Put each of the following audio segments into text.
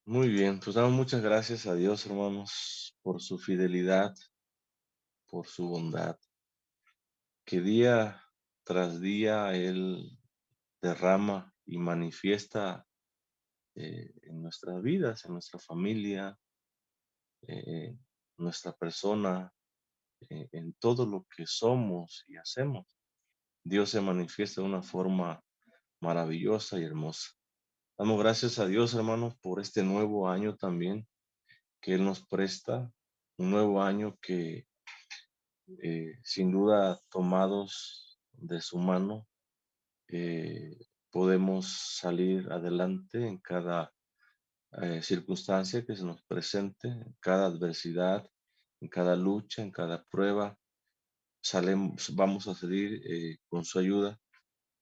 Muy bien, pues damos muchas gracias a Dios, hermanos, por su fidelidad, por su bondad, que día tras día Él derrama y manifiesta en nuestras vidas, en nuestra familia, en nuestra persona, en todo lo que somos y hacemos. Dios se manifiesta de una forma maravillosa y hermosa. Damos gracias a Dios, hermanos, por este nuevo año también que Él nos presta, un nuevo año que sin duda tomados de su mano, eh, podemos salir adelante en cada circunstancia que se nos presente, en cada adversidad, en cada lucha, en cada prueba. Vamos a salir con su ayuda,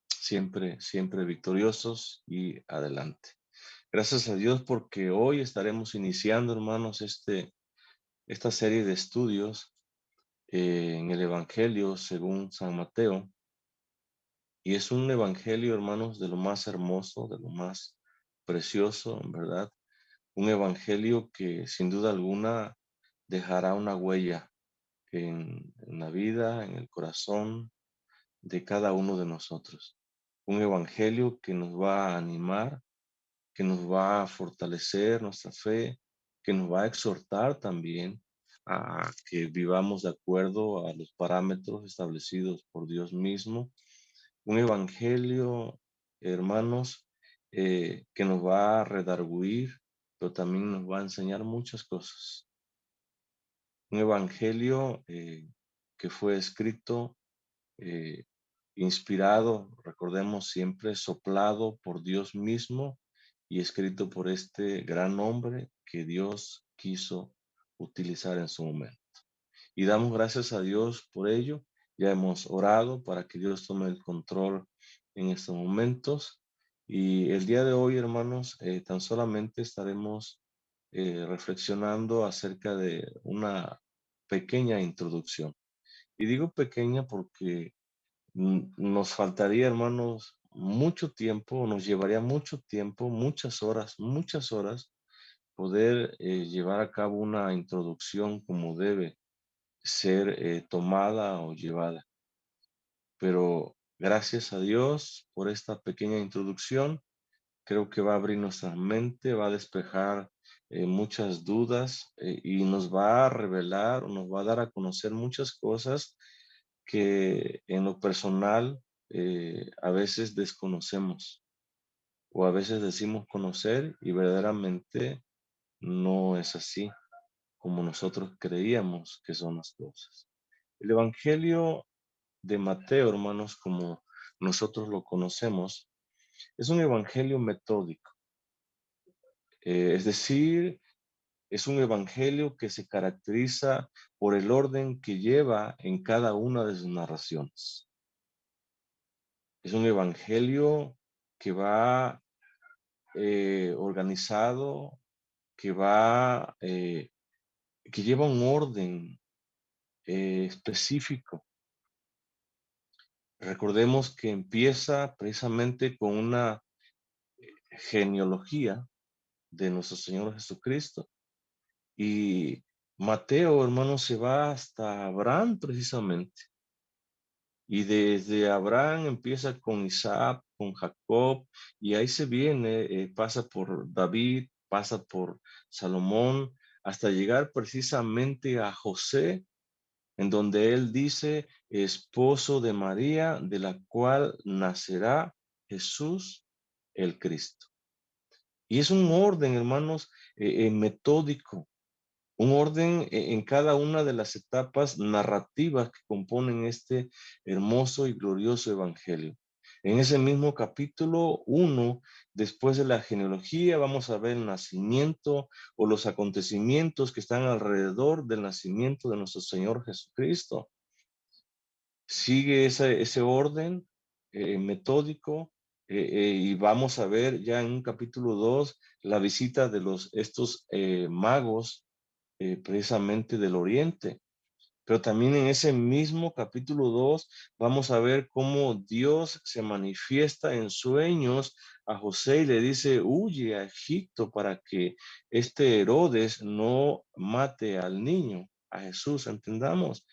siempre, siempre victoriosos y adelante. Gracias a Dios porque hoy estaremos iniciando, hermanos, esta serie de estudios en el Evangelio según San Mateo. Y es un evangelio, hermanos, de lo más hermoso, de lo más precioso, en verdad. Un evangelio que sin duda alguna dejará una huella en la vida, en el corazón de cada uno de nosotros. Un evangelio que nos va a animar, que nos va a fortalecer nuestra fe, que nos va a exhortar también a que vivamos de acuerdo a los parámetros establecidos por Dios mismo. Un evangelio, hermanos, que nos va a redarguir, pero también nos va a enseñar muchas cosas. Un evangelio que fue escrito, eh, inspirado, recordemos siempre, soplado por Dios mismo y escrito por este gran hombre que Dios quiso utilizar en su momento. Y damos gracias a Dios por ello. Ya hemos orado para que Dios tome el control en estos momentos. Y el día de hoy, hermanos, tan solamente estaremos reflexionando acerca de una pequeña introducción. Y digo pequeña porque nos faltaría, hermanos, mucho tiempo, nos llevaría mucho tiempo, muchas horas, poder llevar a cabo una introducción como debe ser tomada o llevada. Pero gracias a Dios por esta pequeña introducción. Creo que va a abrir nuestra mente, va a despejar muchas dudas y nos va a revelar, nos va a dar a conocer muchas cosas que en lo personal a veces desconocemos o a veces decimos conocer y verdaderamente no es así como nosotros creíamos que son las cosas. El Evangelio de Mateo, hermanos, como nosotros lo conocemos, es un evangelio metódico. Es decir, es un evangelio que se caracteriza por el orden que lleva en cada una de sus narraciones. Es un evangelio que va organizado, que va, que lleva un orden específico. Recordemos que empieza precisamente con una genealogía de nuestro Señor Jesucristo. Y Mateo, hermano, se va hasta Abraham precisamente. Y desde Abraham empieza con Isaac, con Jacob, y ahí se viene, pasa por David, pasa por Salomón, hasta llegar precisamente a José, en donde él dice, esposo de María, de la cual nacerá Jesús el Cristo. Y es un orden, hermanos, metódico, un orden en cada una de las etapas narrativas que componen este hermoso y glorioso evangelio. En ese mismo capítulo 1, después de la genealogía, vamos a ver el nacimiento o los acontecimientos que están alrededor del nacimiento de nuestro Señor Jesucristo. Sigue ese orden metódico y vamos a ver ya en un capítulo 2 la visita de estos magos precisamente del oriente. Pero también en ese mismo capítulo 2 vamos a ver cómo Dios se manifiesta en sueños a José y le dice, huye a Egipto para que este Herodes no mate al niño, a Jesús, entendamos.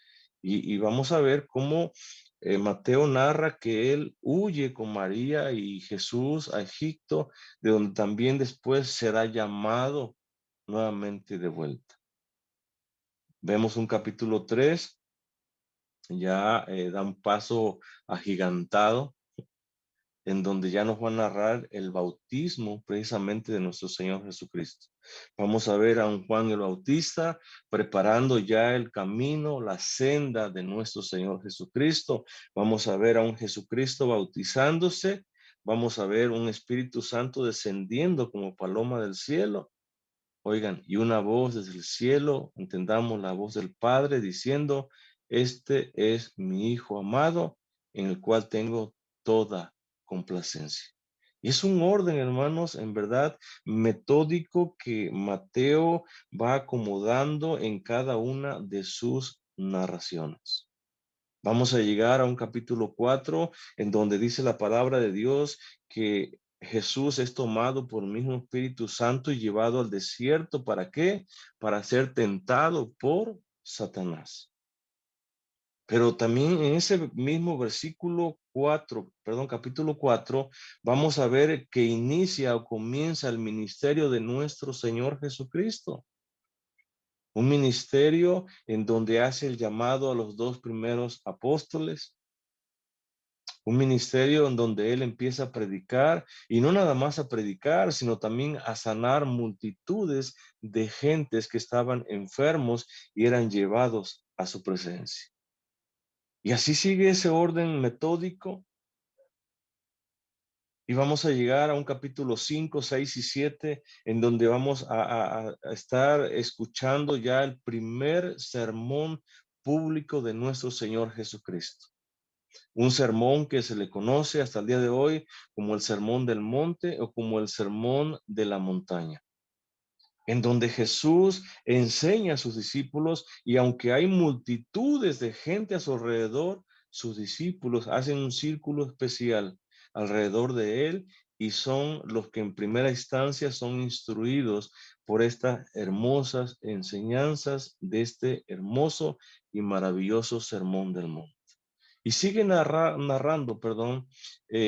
Y vamos a ver cómo Mateo narra que él huye con María y Jesús a Egipto, de donde también después será llamado nuevamente de vuelta. Vemos un capítulo 3 ya da un paso agigantado en donde ya nos va a narrar el bautismo precisamente de nuestro Señor Jesucristo. Vamos a ver a un Juan el Bautista preparando ya el camino, la senda de nuestro Señor Jesucristo. Vamos a ver a un Jesucristo bautizándose. Vamos a ver un Espíritu Santo descendiendo como paloma del cielo. Oigan, y una voz desde el cielo, entendamos la voz del Padre diciendo, este es mi Hijo amado, en el cual tengo toda complacencia. Y es un orden, hermanos, en verdad, metódico que Mateo va acomodando en cada una de sus narraciones. Vamos a llegar a un capítulo 4 en donde dice la palabra de Dios que Jesús es tomado por el mismo Espíritu Santo y llevado al desierto. ¿Para qué? Para ser tentado por Satanás. Pero también en ese mismo versículo 4, perdón, capítulo 4, vamos a ver que inicia o comienza el ministerio de nuestro Señor Jesucristo. Un ministerio en donde hace el llamado a los dos primeros apóstoles, un ministerio en donde él empieza a predicar y no nada más a predicar, sino también a sanar multitudes de gentes que estaban enfermos y eran llevados a su presencia. Y así sigue ese orden metódico y vamos a llegar a un capítulo 5, 6 y 7 en donde vamos a estar escuchando ya el primer sermón público de nuestro Señor Jesucristo. Un sermón que se le conoce hasta el día de hoy como el Sermón del Monte o como el Sermón de la Montaña, en donde Jesús enseña a sus discípulos y aunque hay multitudes de gente a su alrededor, sus discípulos hacen un círculo especial alrededor de él y son los que en primera instancia son instruidos por estas hermosas enseñanzas de este hermoso y maravilloso Sermón del Monte. Y sigue narrando, perdón,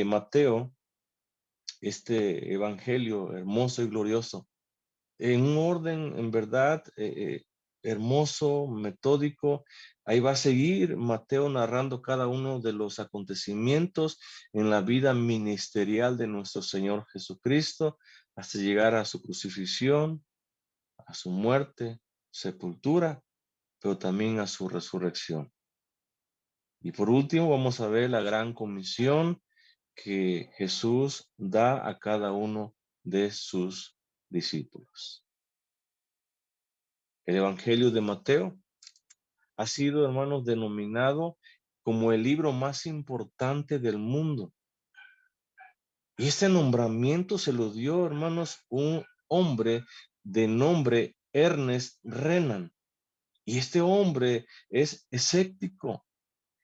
Mateo, este evangelio hermoso y glorioso, en un orden, en verdad, hermoso, metódico. Ahí va a seguir Mateo narrando cada uno de los acontecimientos en la vida ministerial de nuestro Señor Jesucristo, hasta llegar a su crucifixión, a su muerte, sepultura, pero también a su resurrección. Y por último, vamos a ver la gran comisión que Jesús da a cada uno de sus discípulos. El Evangelio de Mateo ha sido, hermanos, denominado como el libro más importante del mundo. Y este nombramiento se lo dio, hermanos, un hombre de nombre Ernest Renan. Y este hombre es escéptico.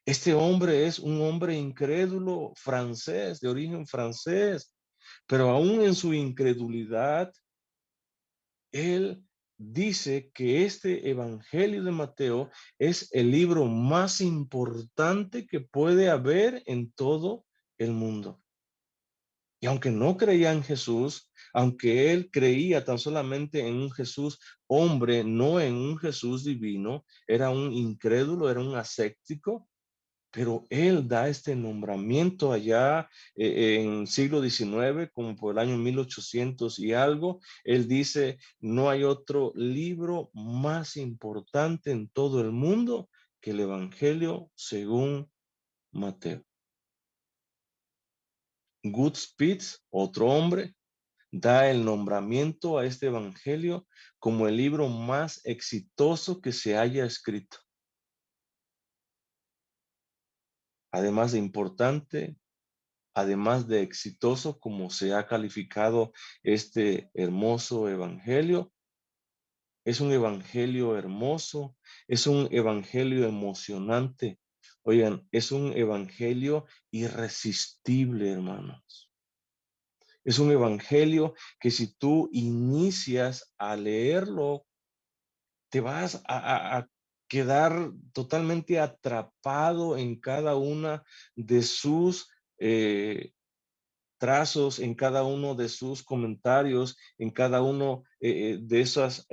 Este hombre es un hombre incrédulo francés, de origen francés, pero aún en su incredulidad, él dice que este Evangelio de Mateo es el libro más importante que puede haber en todo el mundo. Y aunque no creía en Jesús, aunque él creía tan solamente en un Jesús hombre, no en un Jesús divino, era un incrédulo, era un ascéptico, pero él da este nombramiento allá en siglo XIX, como por el año 1800 y algo. Él dice, no hay otro libro más importante en todo el mundo que el Evangelio según Mateo. Spitz, otro hombre, da el nombramiento a este Evangelio como el libro más exitoso que se haya escrito. Además de importante, además de exitoso, como se ha calificado este hermoso evangelio, Es un evangelio hermoso, es un evangelio emocionante. Oigan, es un evangelio irresistible, hermanos. Es un evangelio que si tú inicias a leerlo, te vas a quedar totalmente atrapado en cada una de sus trazos, en cada uno de sus comentarios, en cada uno de esas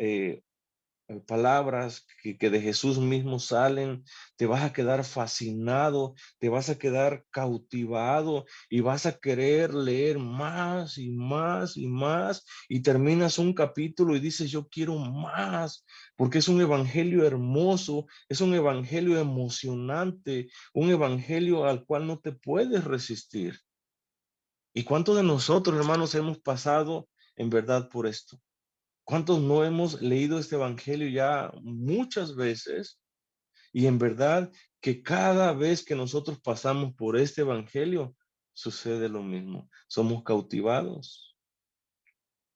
palabras que de Jesús mismo salen, te vas a quedar fascinado, te vas a quedar cautivado y vas a querer leer más y más y más y terminas un capítulo y dices, yo quiero más, porque es un evangelio hermoso, es un evangelio emocionante, un evangelio al cual no te puedes resistir. ¿Y cuántos de nosotros, hermanos, hemos pasado en verdad por esto? ¿Cuántos no hemos leído este evangelio ya muchas veces? Y en verdad que cada vez que nosotros pasamos por este evangelio, sucede lo mismo. Somos cautivados,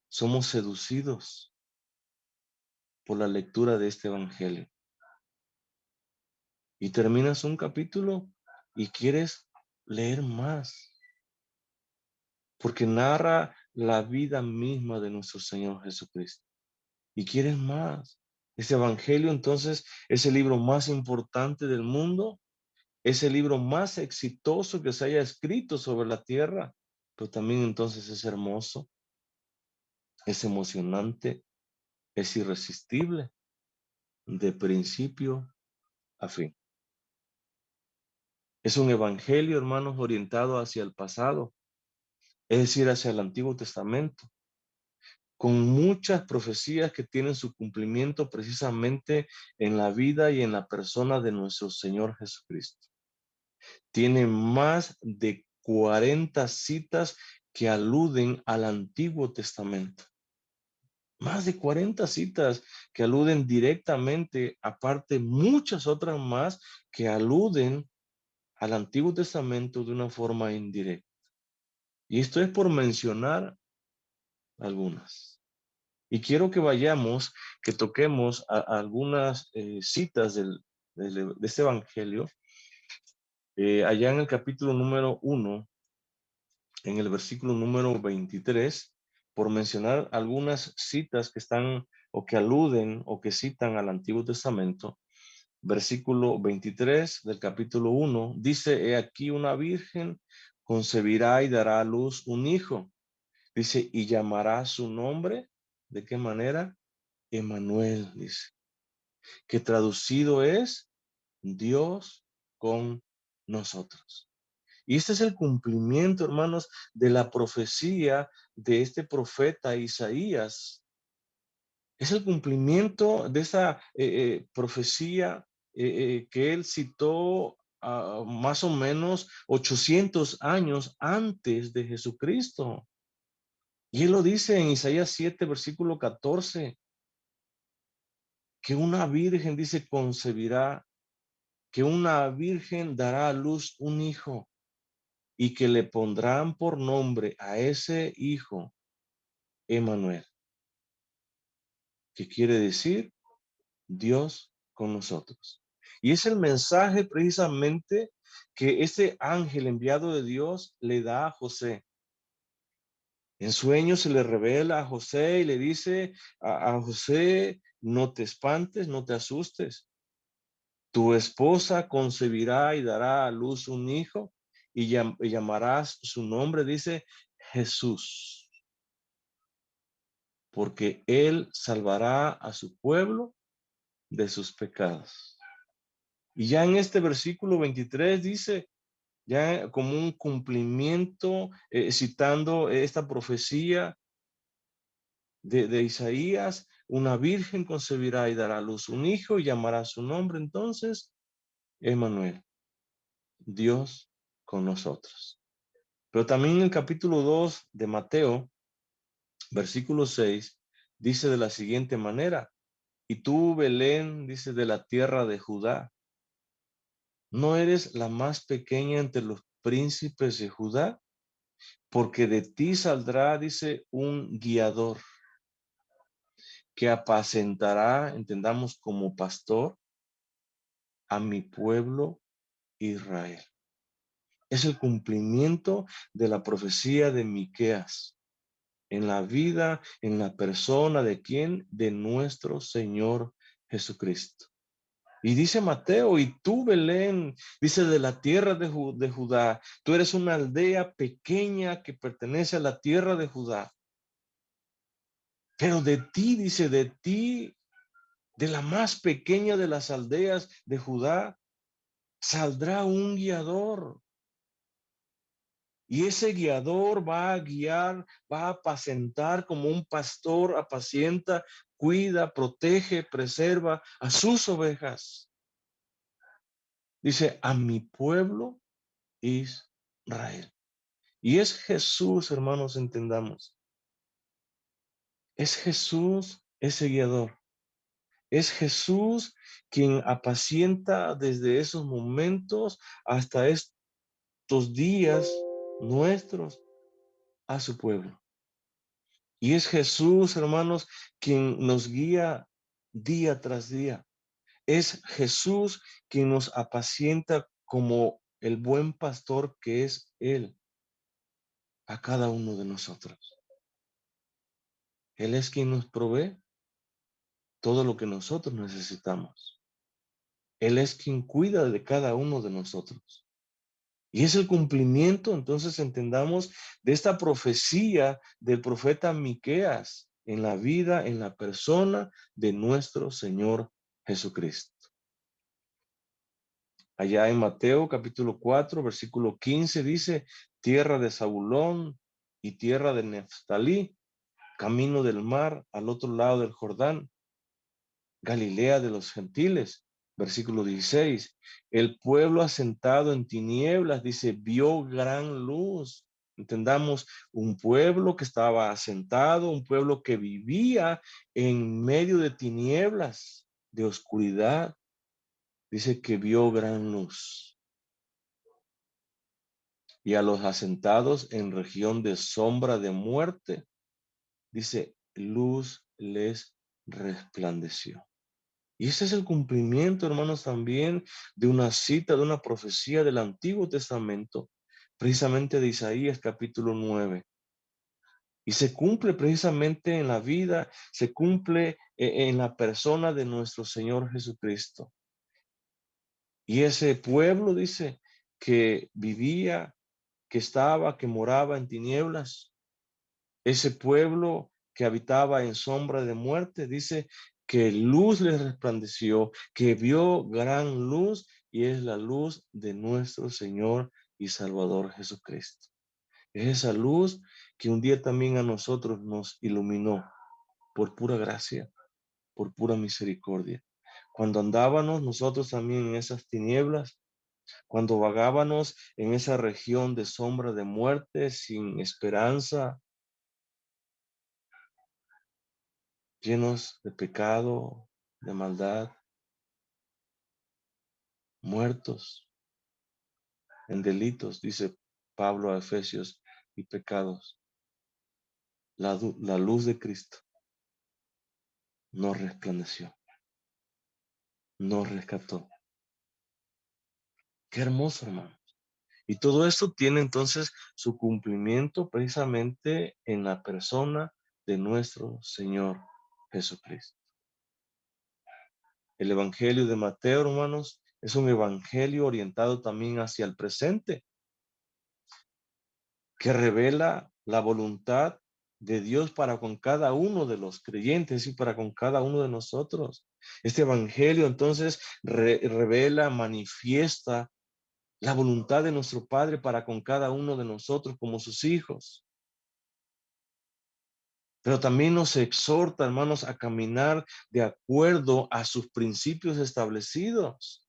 somos seducidos por la lectura de este evangelio. Y terminas un capítulo y quieres leer más, porque narra la vida misma de nuestro Señor Jesucristo. Y quieres más. Este evangelio entonces es el libro más importante del mundo, es el libro más exitoso que se haya escrito sobre la tierra, pero también entonces es hermoso, es emocionante, es irresistible de principio a fin. Es un evangelio, hermanos, orientado hacia el pasado, es decir, hacia el Antiguo Testamento, con muchas profecías que tienen su cumplimiento precisamente en la vida y en la persona de nuestro Señor Jesucristo. Tiene más de 40 citas que aluden al Antiguo Testamento. Más de 40 citas que aluden directamente, aparte muchas otras más que aluden al Antiguo Testamento de una forma indirecta. Y esto es por mencionar algunas. Y quiero que vayamos, que toquemos algunas citas de este Evangelio, allá en el capítulo número 1, en el versículo número 23, por mencionar algunas citas que están o que aluden o que citan al Antiguo Testamento. Versículo 23 del capítulo 1 dice, he aquí una virgen concebirá y dará a luz un hijo. Dice, y llamará su nombre, ¿de qué manera? Emanuel, dice, que traducido es Dios con nosotros. Y este es el cumplimiento, hermanos, de la profecía de este profeta Isaías. Es el cumplimiento de esa profecía que él citó más o menos 800 años antes de Jesucristo. Y él lo dice en Isaías 7, versículo 14, que una virgen, dice, concebirá, que una virgen dará a luz un hijo y que le pondrán por nombre a ese hijo Emanuel, que quiere decir Dios con nosotros. Y es el mensaje precisamente que ese ángel enviado de Dios le da a José. En sueños se le revela a José y le dice a José, no te espantes, no te asustes. Tu esposa concebirá y dará a luz un hijo y llamarás su nombre, dice Jesús, porque él salvará a su pueblo de sus pecados. Y ya en este versículo 23 dice, ya como un cumplimiento, citando esta profecía de Isaías, una virgen concebirá y dará a luz un hijo y llamará su nombre entonces Emanuel, Dios con nosotros. Pero también en el capítulo 2 de Mateo, versículo 6, dice de la siguiente manera, y tú, Belén, dice de la tierra de Judá, ¿no eres la más pequeña entre los príncipes de Judá? Porque de ti saldrá, dice, un guiador que apacentará, entendamos, como pastor a mi pueblo Israel. Es el cumplimiento de la profecía de Miqueas en la vida, en la persona de quién, de nuestro Señor Jesucristo. Y dice Mateo, y tú, Belén, dice de la tierra de Judá, tú eres una aldea pequeña que pertenece a la tierra de Judá. Pero de ti, dice, de ti, de la más pequeña de las aldeas de Judá, saldrá un guiador. Y ese guiador va a guiar, va a apacentar como un pastor apacienta, cuida, protege, preserva a sus ovejas. Dice, a mi pueblo Israel. Y es Jesús, hermanos, entendamos. Es Jesús ese guiador. Es Jesús quien apacienta desde esos momentos hasta estos días nuestros a su pueblo. Y es Jesús, hermanos, quien nos guía día tras día. Es Jesús quien nos apacienta como el buen pastor que es Él a cada uno de nosotros. Él es quien nos provee todo lo que nosotros necesitamos. Él es quien cuida de cada uno de nosotros. Y es el cumplimiento, entonces entendamos, de esta profecía del profeta Miqueas en la vida, en la persona de nuestro Señor Jesucristo. Allá en Mateo capítulo 4, versículo 15 dice, tierra de Zabulón y tierra de Neftalí, camino del mar al otro lado del Jordán, Galilea de los gentiles. Versículo 16, el pueblo asentado en tinieblas, dice, vio gran luz. Entendamos, un pueblo que estaba asentado, un pueblo que vivía en medio de tinieblas, de oscuridad, dice que vio gran luz. Y a los asentados en región de sombra de muerte, dice, luz les resplandeció. Y ese es el cumplimiento, hermanos, también de una cita, de una profecía del Antiguo Testamento, precisamente de Isaías capítulo 9. Y se cumple precisamente en la vida, se cumple en la persona de nuestro Señor Jesucristo. Y ese pueblo dice que vivía, que estaba, que moraba en tinieblas. Ese pueblo que habitaba en sombra de muerte, dice que luz les resplandeció, que vio gran luz y es la luz de nuestro Señor y Salvador Jesucristo. Es esa luz que un día también a nosotros nos iluminó por pura gracia, por pura misericordia. Cuando andábamos nosotros también en esas tinieblas, cuando vagábamos en esa región de sombra de muerte, sin esperanza, llenos de pecado, de maldad, muertos en delitos, dice Pablo a Efesios, y pecados. La luz de Cristo nos resplandeció, nos rescató. Qué hermoso, hermano. Y todo esto tiene entonces su cumplimiento precisamente en la persona de nuestro Señor Jesucristo. El Evangelio de Mateo, hermanos, es un evangelio orientado también hacia el presente, que revela la voluntad de Dios para con cada uno de los creyentes y para con cada uno de nosotros. Este evangelio entonces revela, manifiesta la voluntad de nuestro Padre para con cada uno de nosotros como sus hijos. Pero también nos exhorta, hermanos, a caminar de acuerdo a sus principios establecidos.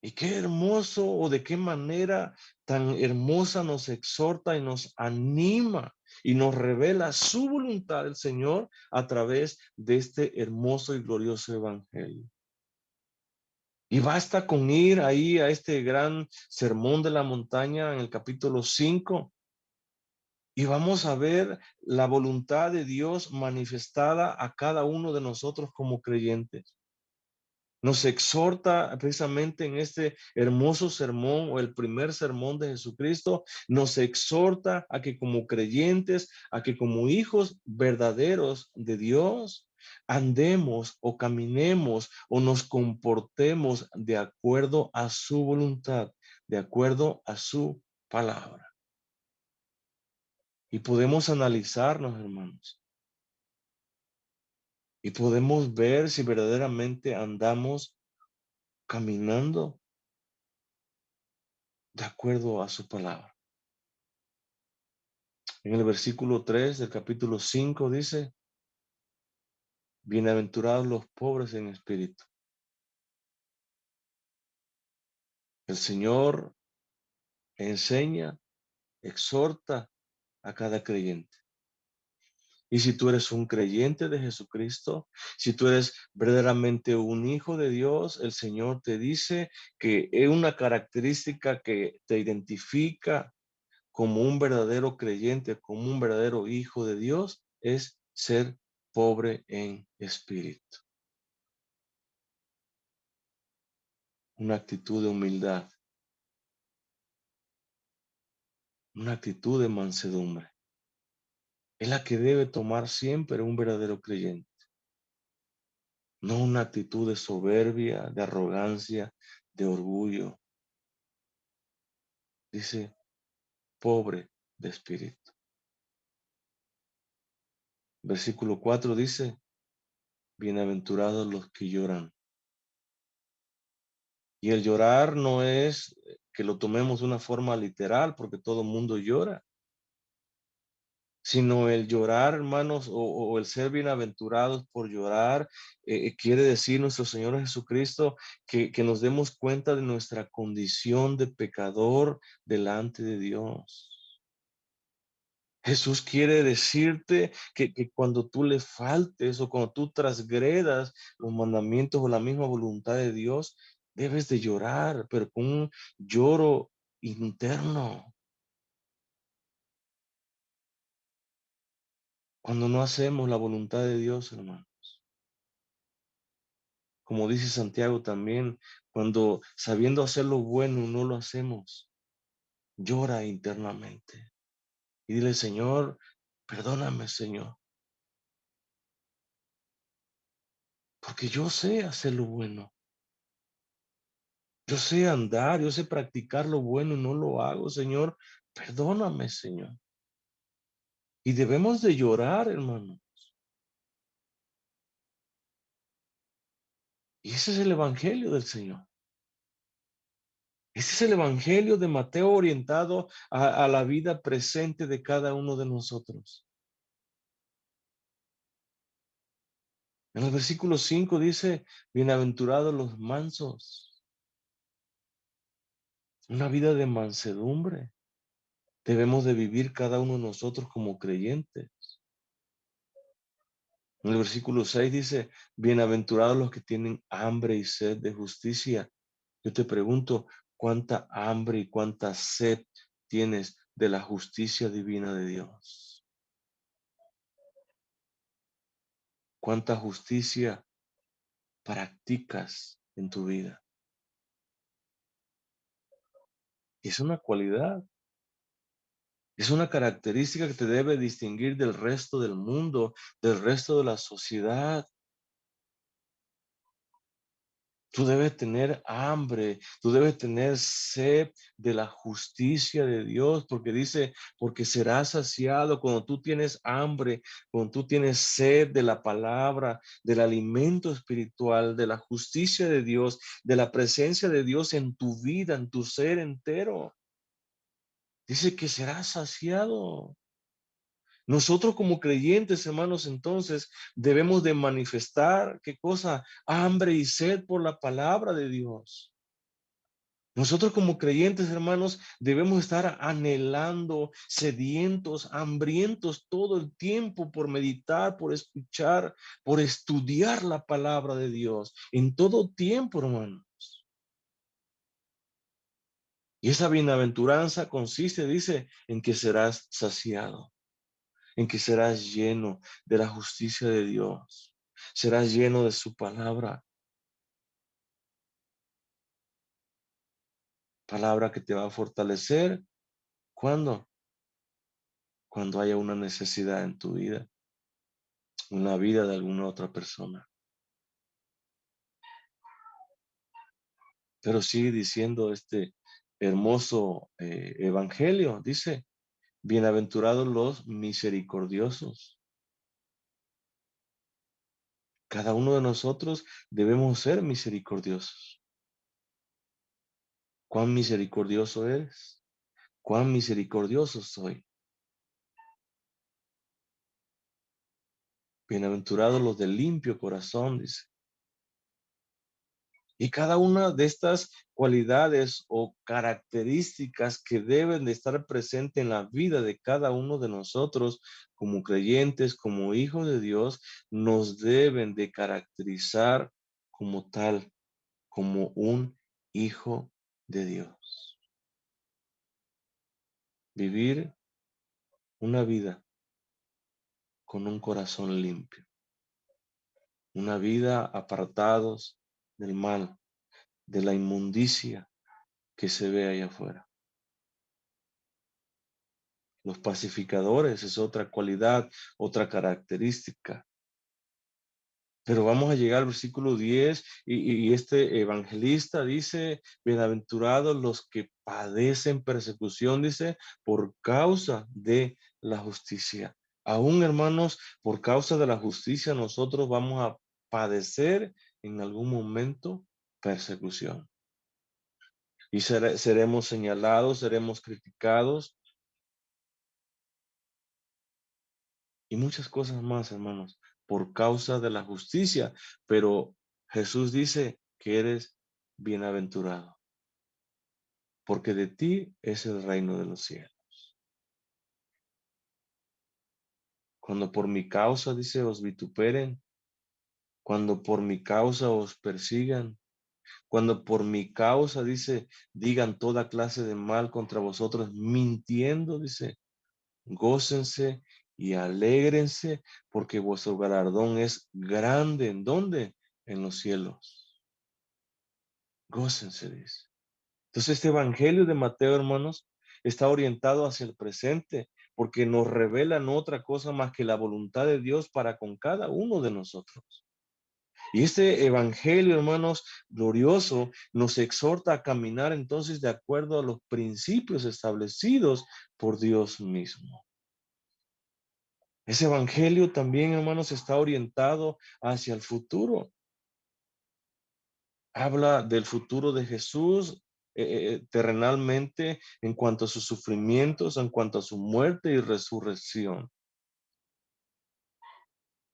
Y qué hermoso o de qué manera tan hermosa nos exhorta y nos anima y nos revela su voluntad el Señor a través de este hermoso y glorioso evangelio. Y basta con ir ahí a este gran sermón de la montaña en el capítulo 5 y vamos a ver la voluntad de Dios manifestada a cada uno de nosotros como creyentes. Nos exhorta precisamente en este hermoso sermón o el primer sermón de Jesucristo, nos exhorta a que como creyentes, a que como hijos verdaderos de Dios, andemos o caminemos o nos comportemos de acuerdo a su voluntad, de acuerdo a su palabra. Y podemos analizarnos, hermanos, y podemos ver si verdaderamente andamos caminando de acuerdo a su palabra. En el versículo 3 del capítulo 5 dice, bienaventurados los pobres en espíritu. El Señor enseña, exhorta a cada creyente. Y si tú eres un creyente de Jesucristo, si tú eres verdaderamente un hijo de Dios, el Señor te dice que es una característica que te identifica como un verdadero creyente, como un verdadero hijo de Dios, es ser pobre en espíritu. Una actitud de humildad, una actitud de mansedumbre. Es la que debe tomar siempre un verdadero creyente. No una actitud de soberbia, de arrogancia, de orgullo. Dice, pobre de espíritu. Versículo 4 dice, bienaventurados los que lloran. Y el llorar no es que lo tomemos de una forma literal, porque todo el mundo llora, sino el llorar, hermanos, o el ser bienaventurados por llorar, quiere decir nuestro Señor Jesucristo que nos demos cuenta de nuestra condición de pecador delante de Dios. Jesús quiere decirte que cuando tú le faltes o cuando tú transgredas los mandamientos o la misma voluntad de Dios, debes de llorar, pero con un lloro interno. Cuando no hacemos la voluntad de Dios, hermano. Como dice Santiago también, cuando sabiendo hacer lo bueno no lo hacemos, llora internamente. Y dile, Señor, perdóname, Señor, porque yo sé hacer lo bueno. Yo sé andar, yo sé practicar lo bueno y no lo hago, Señor. Perdóname, Señor. Y debemos de llorar, hermano. Y ese es el evangelio del Señor. Ese es el evangelio de Mateo orientado a la vida presente de cada uno de nosotros. En el versículo 5 dice, bienaventurados los mansos, una vida de mansedumbre. Debemos de vivir cada uno de nosotros como creyentes. En el versículo 6 dice, bienaventurados los que tienen hambre y sed de justicia. Yo te pregunto, ¿cuánta hambre y cuánta sed tienes de la justicia divina de Dios? ¿Cuánta justicia practicas en tu vida? Y es una cualidad. Es una característica que te debe distinguir del resto del mundo, del resto de la sociedad. Tú debes tener hambre, tú debes tener sed de la justicia de Dios, porque dice, porque serás saciado cuando tú tienes hambre, cuando tú tienes sed de la palabra, del alimento espiritual, de la justicia de Dios, de la presencia de Dios en tu vida, en tu ser entero. Dice que serás saciado. Nosotros como creyentes, hermanos, entonces debemos de manifestar, ¿qué cosa? Hambre y sed por la palabra de Dios. Nosotros como creyentes, hermanos, debemos estar anhelando, sedientos, hambrientos todo el tiempo por meditar, por escuchar, por estudiar la palabra de Dios. En todo tiempo, hermanos. Y esa bienaventuranza consiste, dice, en que serás saciado, en que serás lleno de la justicia de Dios, serás lleno de su palabra, palabra que te va a fortalecer. ¿Cuándo? Cuando haya una necesidad en tu vida, una vida de alguna otra persona. Pero sigue diciendo este hermoso evangelio, dice, bienaventurados los misericordiosos. Cada uno de nosotros debemos ser misericordiosos. ¿Cuán misericordioso eres? ¿Cuán misericordioso soy? Bienaventurados los de limpio corazón, dice. Y cada una de estas cualidades o características que deben de estar presentes en la vida de cada uno de nosotros como creyentes, como hijos de Dios, nos deben de caracterizar como tal, como un hijo de Dios. Vivir una vida con un corazón limpio, una vida apartados del mal, de la inmundicia que se ve allá afuera. Los pacificadores es otra cualidad, otra característica. Pero vamos a llegar al versículo 10 y este evangelista dice, bienaventurados los que padecen persecución, dice, por causa de la justicia. Aún, hermanos, por causa de la justicia, nosotros vamos a padecer en algún momento persecución. Y seremos señalados, seremos criticados, y muchas cosas más, hermanos, por causa de la justicia. Pero Jesús dice que eres bienaventurado, porque de ti es el reino de los cielos. Cuando por mi causa, dice, os vituperen, cuando por mi causa os persigan, cuando por mi causa, dice, digan toda clase de mal contra vosotros, mintiendo, dice, gócense y alégrense, porque vuestro galardón es grande. ¿En dónde? En los cielos. Gócense, dice. Entonces, este evangelio de Mateo, hermanos, está orientado hacia el presente, porque nos revela no otra cosa más que la voluntad de Dios para con cada uno de nosotros. Y este evangelio, hermanos, glorioso, nos exhorta a caminar entonces de acuerdo a los principios establecidos por Dios mismo. Ese evangelio también, hermanos, está orientado hacia el futuro. Habla del futuro de Jesús terrenalmente en cuanto a sus sufrimientos, en cuanto a su muerte y resurrección.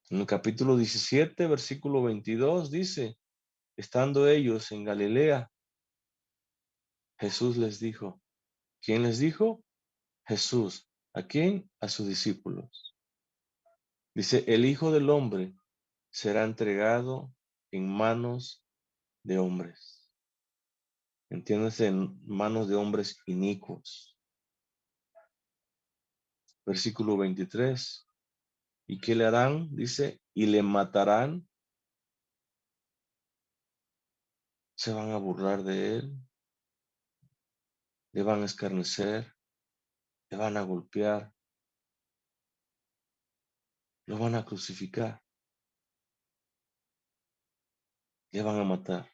En el capítulo 17, versículo 22 dice, estando ellos en Galilea, Jesús les dijo, ¿quién les dijo? Jesús. ¿A quién? A sus discípulos. Dice, el Hijo del Hombre será entregado en manos de hombres. Entiéndase, en manos de hombres inicuos. Versículo 23. ¿Y qué le harán? Dice, y le matarán. Se van a burlar de él, le van a escarnecer, le van a golpear, lo van a crucificar, le van a matar.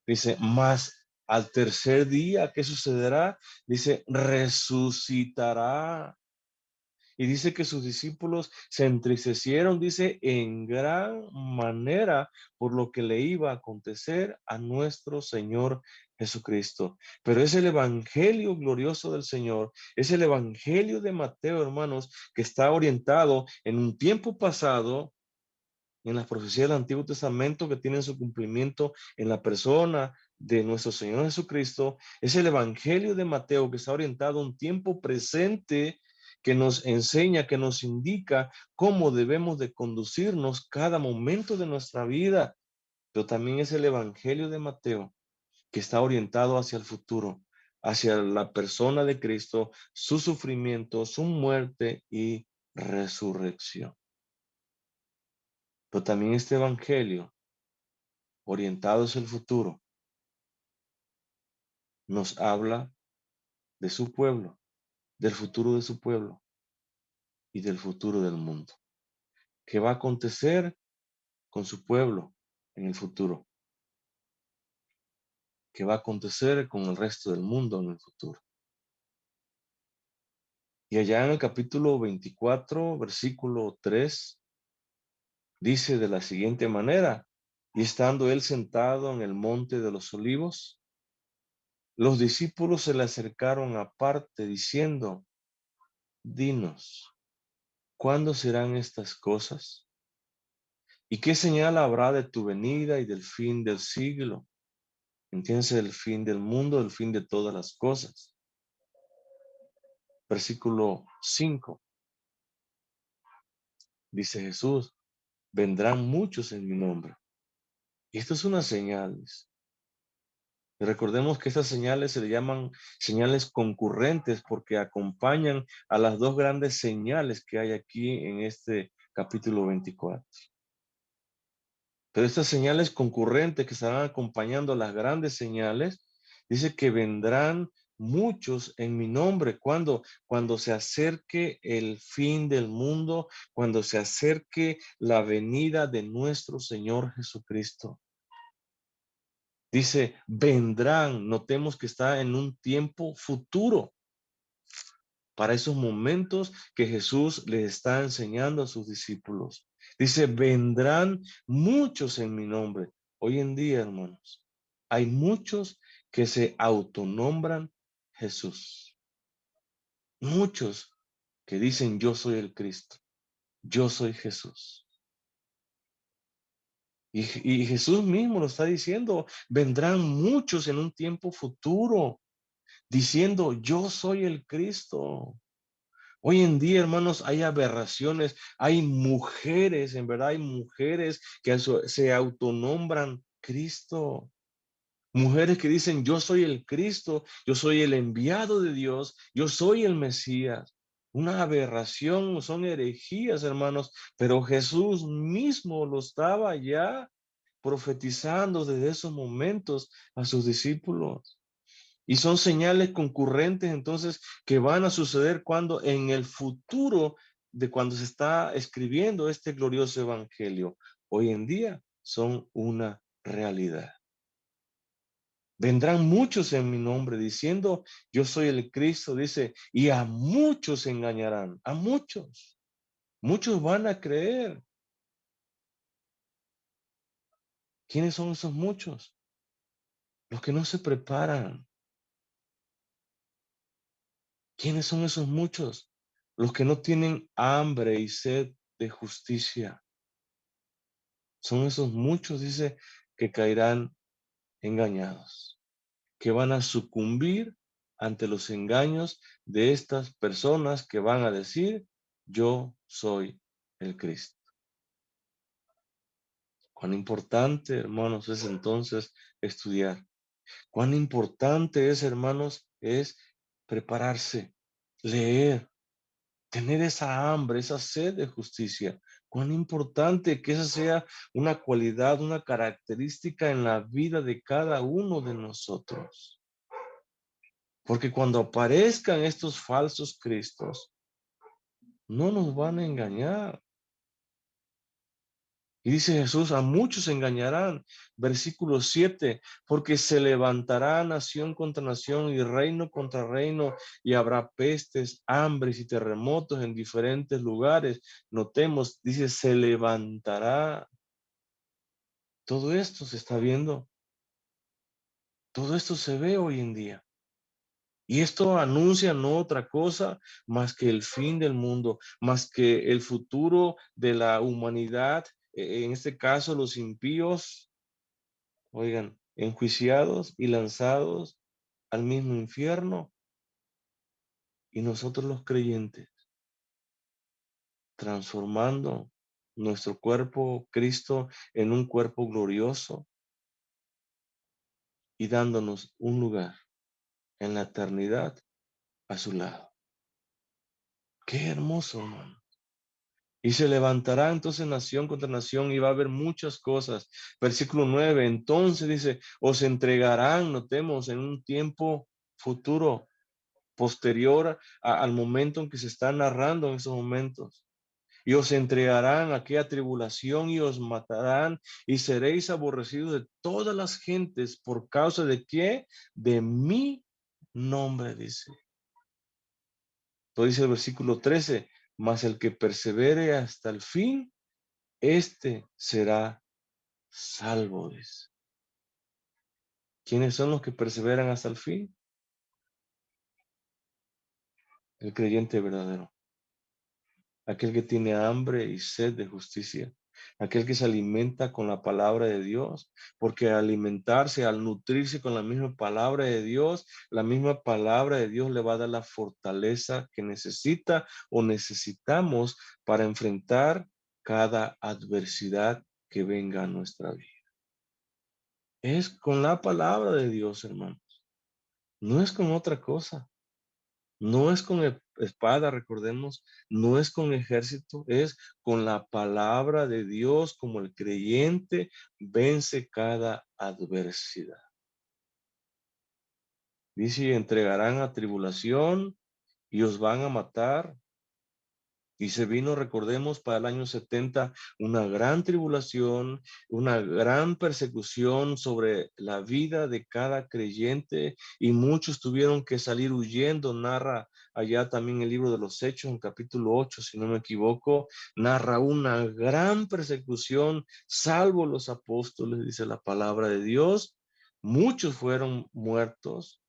Dice, más al tercer día, ¿qué sucederá? Dice, resucitará. Y dice que sus discípulos se entristecieron, dice, en gran manera por lo que le iba a acontecer a nuestro Señor Jesucristo. Pero es el evangelio glorioso del Señor, es el evangelio de Mateo, hermanos, que está orientado en un tiempo pasado, en las profecías del Antiguo Testamento que tienen su cumplimiento en la persona de nuestro Señor Jesucristo. Es el Evangelio de Mateo que está orientado a un tiempo presente, que nos enseña, que nos indica cómo debemos de conducirnos cada momento de nuestra vida. Pero también es el Evangelio de Mateo que está orientado hacia el futuro, hacia la persona de Cristo, su sufrimiento, su muerte y resurrección. Pero también este evangelio, orientado hacia el futuro, nos habla de su pueblo, del futuro de su pueblo y del futuro del mundo. ¿Qué va a acontecer con su pueblo en el futuro? ¿Qué va a acontecer con el resto del mundo en el futuro? Y allá en el capítulo 24, versículo 3, dice de la siguiente manera: y estando él sentado en el monte de los olivos, los discípulos se le acercaron aparte diciendo: dinos, ¿cuándo serán estas cosas? ¿Y qué señal habrá de tu venida y del fin del siglo? Entiendes, el fin del mundo, el fin de todas las cosas. Versículo 5, dice Jesús: vendrán muchos en mi nombre. Y esto es una señal. Y recordemos que estas señales se le llaman señales concurrentes porque acompañan a las dos grandes señales que hay aquí en este capítulo 24. Pero estas señales concurrentes que estarán acompañando a las grandes señales, dice que vendrán muchos en mi nombre. Cuando se acerque el fin del mundo, cuando se acerque la venida de nuestro Señor Jesucristo. Dice, vendrán, notemos que está en un tiempo futuro para esos momentos que Jesús les está enseñando a sus discípulos. Dice, vendrán muchos en mi nombre. Hoy en día, hermanos, hay muchos que se autonombran Jesús. Muchos que dicen, yo soy el Cristo, yo soy Jesús. Y Jesús mismo lo está diciendo, vendrán muchos en un tiempo futuro diciendo, yo soy el Cristo. Hoy en día, hermanos, hay aberraciones, hay mujeres, en verdad hay mujeres que se autonombran Cristo. Mujeres que dicen, yo soy el Cristo, yo soy el enviado de Dios, yo soy el Mesías. Una aberración, son herejías, hermanos, pero Jesús mismo lo estaba ya profetizando desde esos momentos a sus discípulos. Y son señales concurrentes entonces que van a suceder cuando en el futuro de cuando se está escribiendo este glorioso evangelio. Hoy en día son una realidad. Vendrán muchos en mi nombre diciendo, yo soy el Cristo, dice, y a muchos engañarán, a muchos. Muchos van a creer. ¿Quiénes son esos muchos? Los que no se preparan. ¿Quiénes son esos muchos? Los que no tienen hambre y sed de justicia. Son esos muchos, dice, que caerán engañados, que van a sucumbir ante los engaños de estas personas que van a decir, yo soy el Cristo. Cuán importante, hermanos, es entonces estudiar. Cuán importante es, hermanos, es prepararse, leer, tener esa hambre, esa sed de justicia. Cuán importante que esa sea una cualidad, una característica en la vida de cada uno de nosotros. Porque cuando aparezcan estos falsos cristos, no nos van a engañar. Y dice Jesús, a muchos engañarán. Versículo 7, porque se levantará nación contra nación y reino contra reino, y habrá pestes, hambres y terremotos en diferentes lugares. Notemos, dice, se levantará. Todo esto se está viendo. Todo esto se ve hoy en día. Y esto anuncia no otra cosa más que el fin del mundo, más que el futuro de la humanidad, en este caso los impíos, oigan, enjuiciados y lanzados al mismo infierno, y nosotros los creyentes transformando nuestro cuerpo, Cristo, en un cuerpo glorioso, y dándonos un lugar en la eternidad a su lado. Qué hermoso, hermano. Y se levantará entonces nación contra nación y va a haber muchas cosas. Versículo 9, entonces dice, os entregarán, notemos, en un tiempo futuro, posterior al momento en que se está narrando en esos momentos. Y os entregarán a aquella tribulación y os matarán y seréis aborrecidos de todas las gentes por causa de qué? De mi nombre, dice. Entonces dice el versículo 13, mas el que persevere hasta el fin, este será salvo, dice. ¿Quiénes son los que perseveran hasta el fin? El creyente verdadero, aquel que tiene hambre y sed de justicia, aquel que se alimenta con la palabra de Dios, porque al alimentarse, al nutrirse con la misma palabra de Dios, la misma palabra de Dios le va a dar la fortaleza que necesita o necesitamos para enfrentar cada adversidad que venga a nuestra vida. Es con la palabra de Dios, hermanos, no es con otra cosa. No es con espada, recordemos, no es con ejército, es con la palabra de Dios, como el creyente vence cada adversidad. Dice, y entregarán a tribulación y os van a matar. Y se vino, recordemos, para el año 70 una gran tribulación, una gran persecución sobre la vida de cada creyente y muchos tuvieron que salir huyendo. Narra allá también el libro de los Hechos, en capítulo 8, si no me equivoco, narra una gran persecución, salvo los apóstoles, dice la palabra de Dios. Muchos fueron muertos.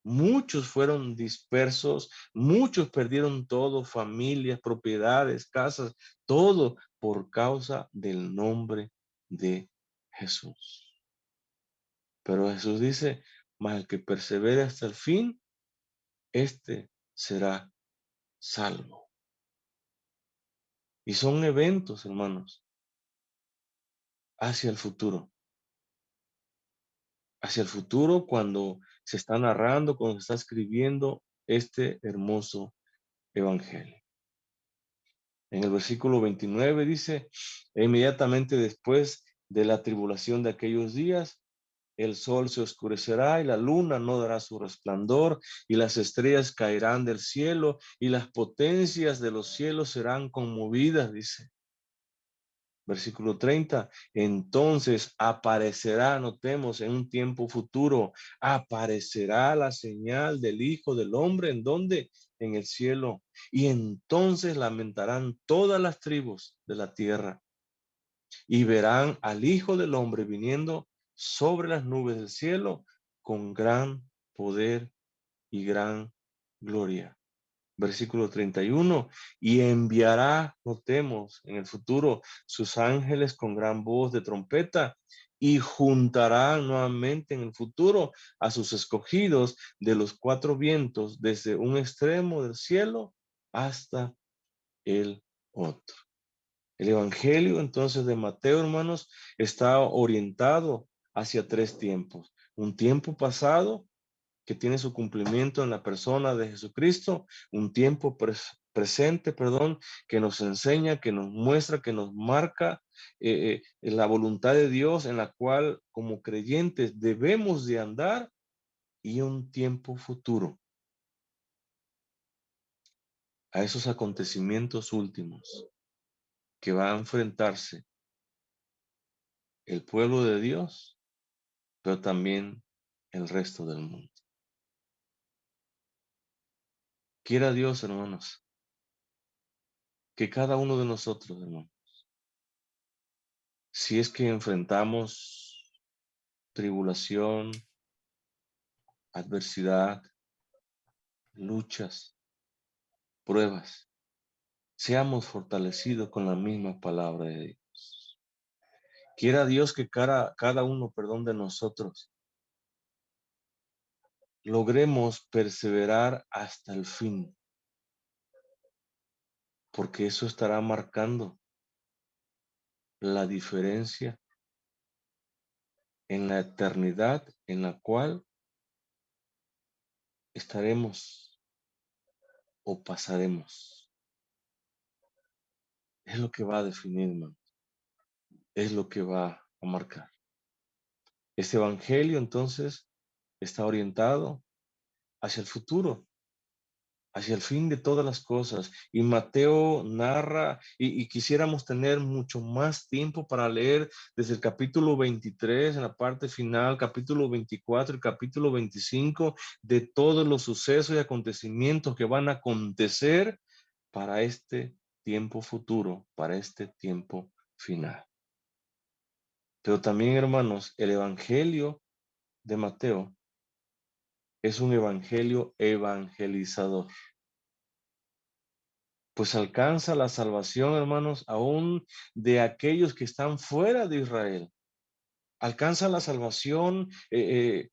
Muchos fueron dispersos, muchos perdieron todo, familias, propiedades, casas, todo por causa del nombre de Jesús. Pero Jesús dice, mas el que persevere hasta el fin, este será salvo. Y son eventos, hermanos, hacia el futuro. Hacia el futuro cuando se está narrando, cuando se está escribiendo este hermoso evangelio. En el versículo 29 dice, "E inmediatamente después de la tribulación de aquellos días, el sol se oscurecerá y la luna no dará su resplandor y las estrellas caerán del cielo y las potencias de los cielos serán conmovidas", dice. Versículo 30, entonces aparecerá, notemos, en un tiempo futuro, aparecerá la señal del Hijo del Hombre, ¿en dónde? En el cielo. Y entonces lamentarán todas las tribus de la tierra y verán al Hijo del Hombre viniendo sobre las nubes del cielo con gran poder y gran gloria. Versículo 31, y enviará, notemos, en el futuro, sus ángeles con gran voz de trompeta y juntarán nuevamente en el futuro a sus escogidos de los cuatro vientos, desde un extremo del cielo hasta el otro. El Evangelio entonces de Mateo, hermanos, está orientado hacia tres tiempos. Un tiempo pasado, que tiene su cumplimiento en la persona de Jesucristo, un tiempo presente, perdón, que nos enseña, que nos muestra, que nos marca la voluntad de Dios en la cual como creyentes debemos de andar, y un tiempo futuro a esos acontecimientos últimos que va a enfrentarse el pueblo de Dios, pero también el resto del mundo. Quiera Dios, hermanos, que cada uno de nosotros, hermanos, si es que enfrentamos tribulación, adversidad, luchas, pruebas, seamos fortalecidos con la misma palabra de Dios. Quiera Dios que cada uno, perdón, de nosotros logremos perseverar hasta el fin, porque eso estará marcando la diferencia en la eternidad en la cual estaremos o pasaremos. Es lo que va a definir, hermano. Es lo que va a marcar. Este evangelio, entonces, está orientado hacia el futuro, hacia el fin de todas las cosas. Y Mateo narra, y quisiéramos tener mucho más tiempo para leer desde el capítulo 23 en la parte final, capítulo 24 y capítulo 25, de todos los sucesos y acontecimientos que van a acontecer para este tiempo futuro, para este tiempo final. Pero también, hermanos, el evangelio de Mateo es un evangelio evangelizador, pues alcanza la salvación, hermanos, aún de aquellos que están fuera de Israel. Alcanza la salvación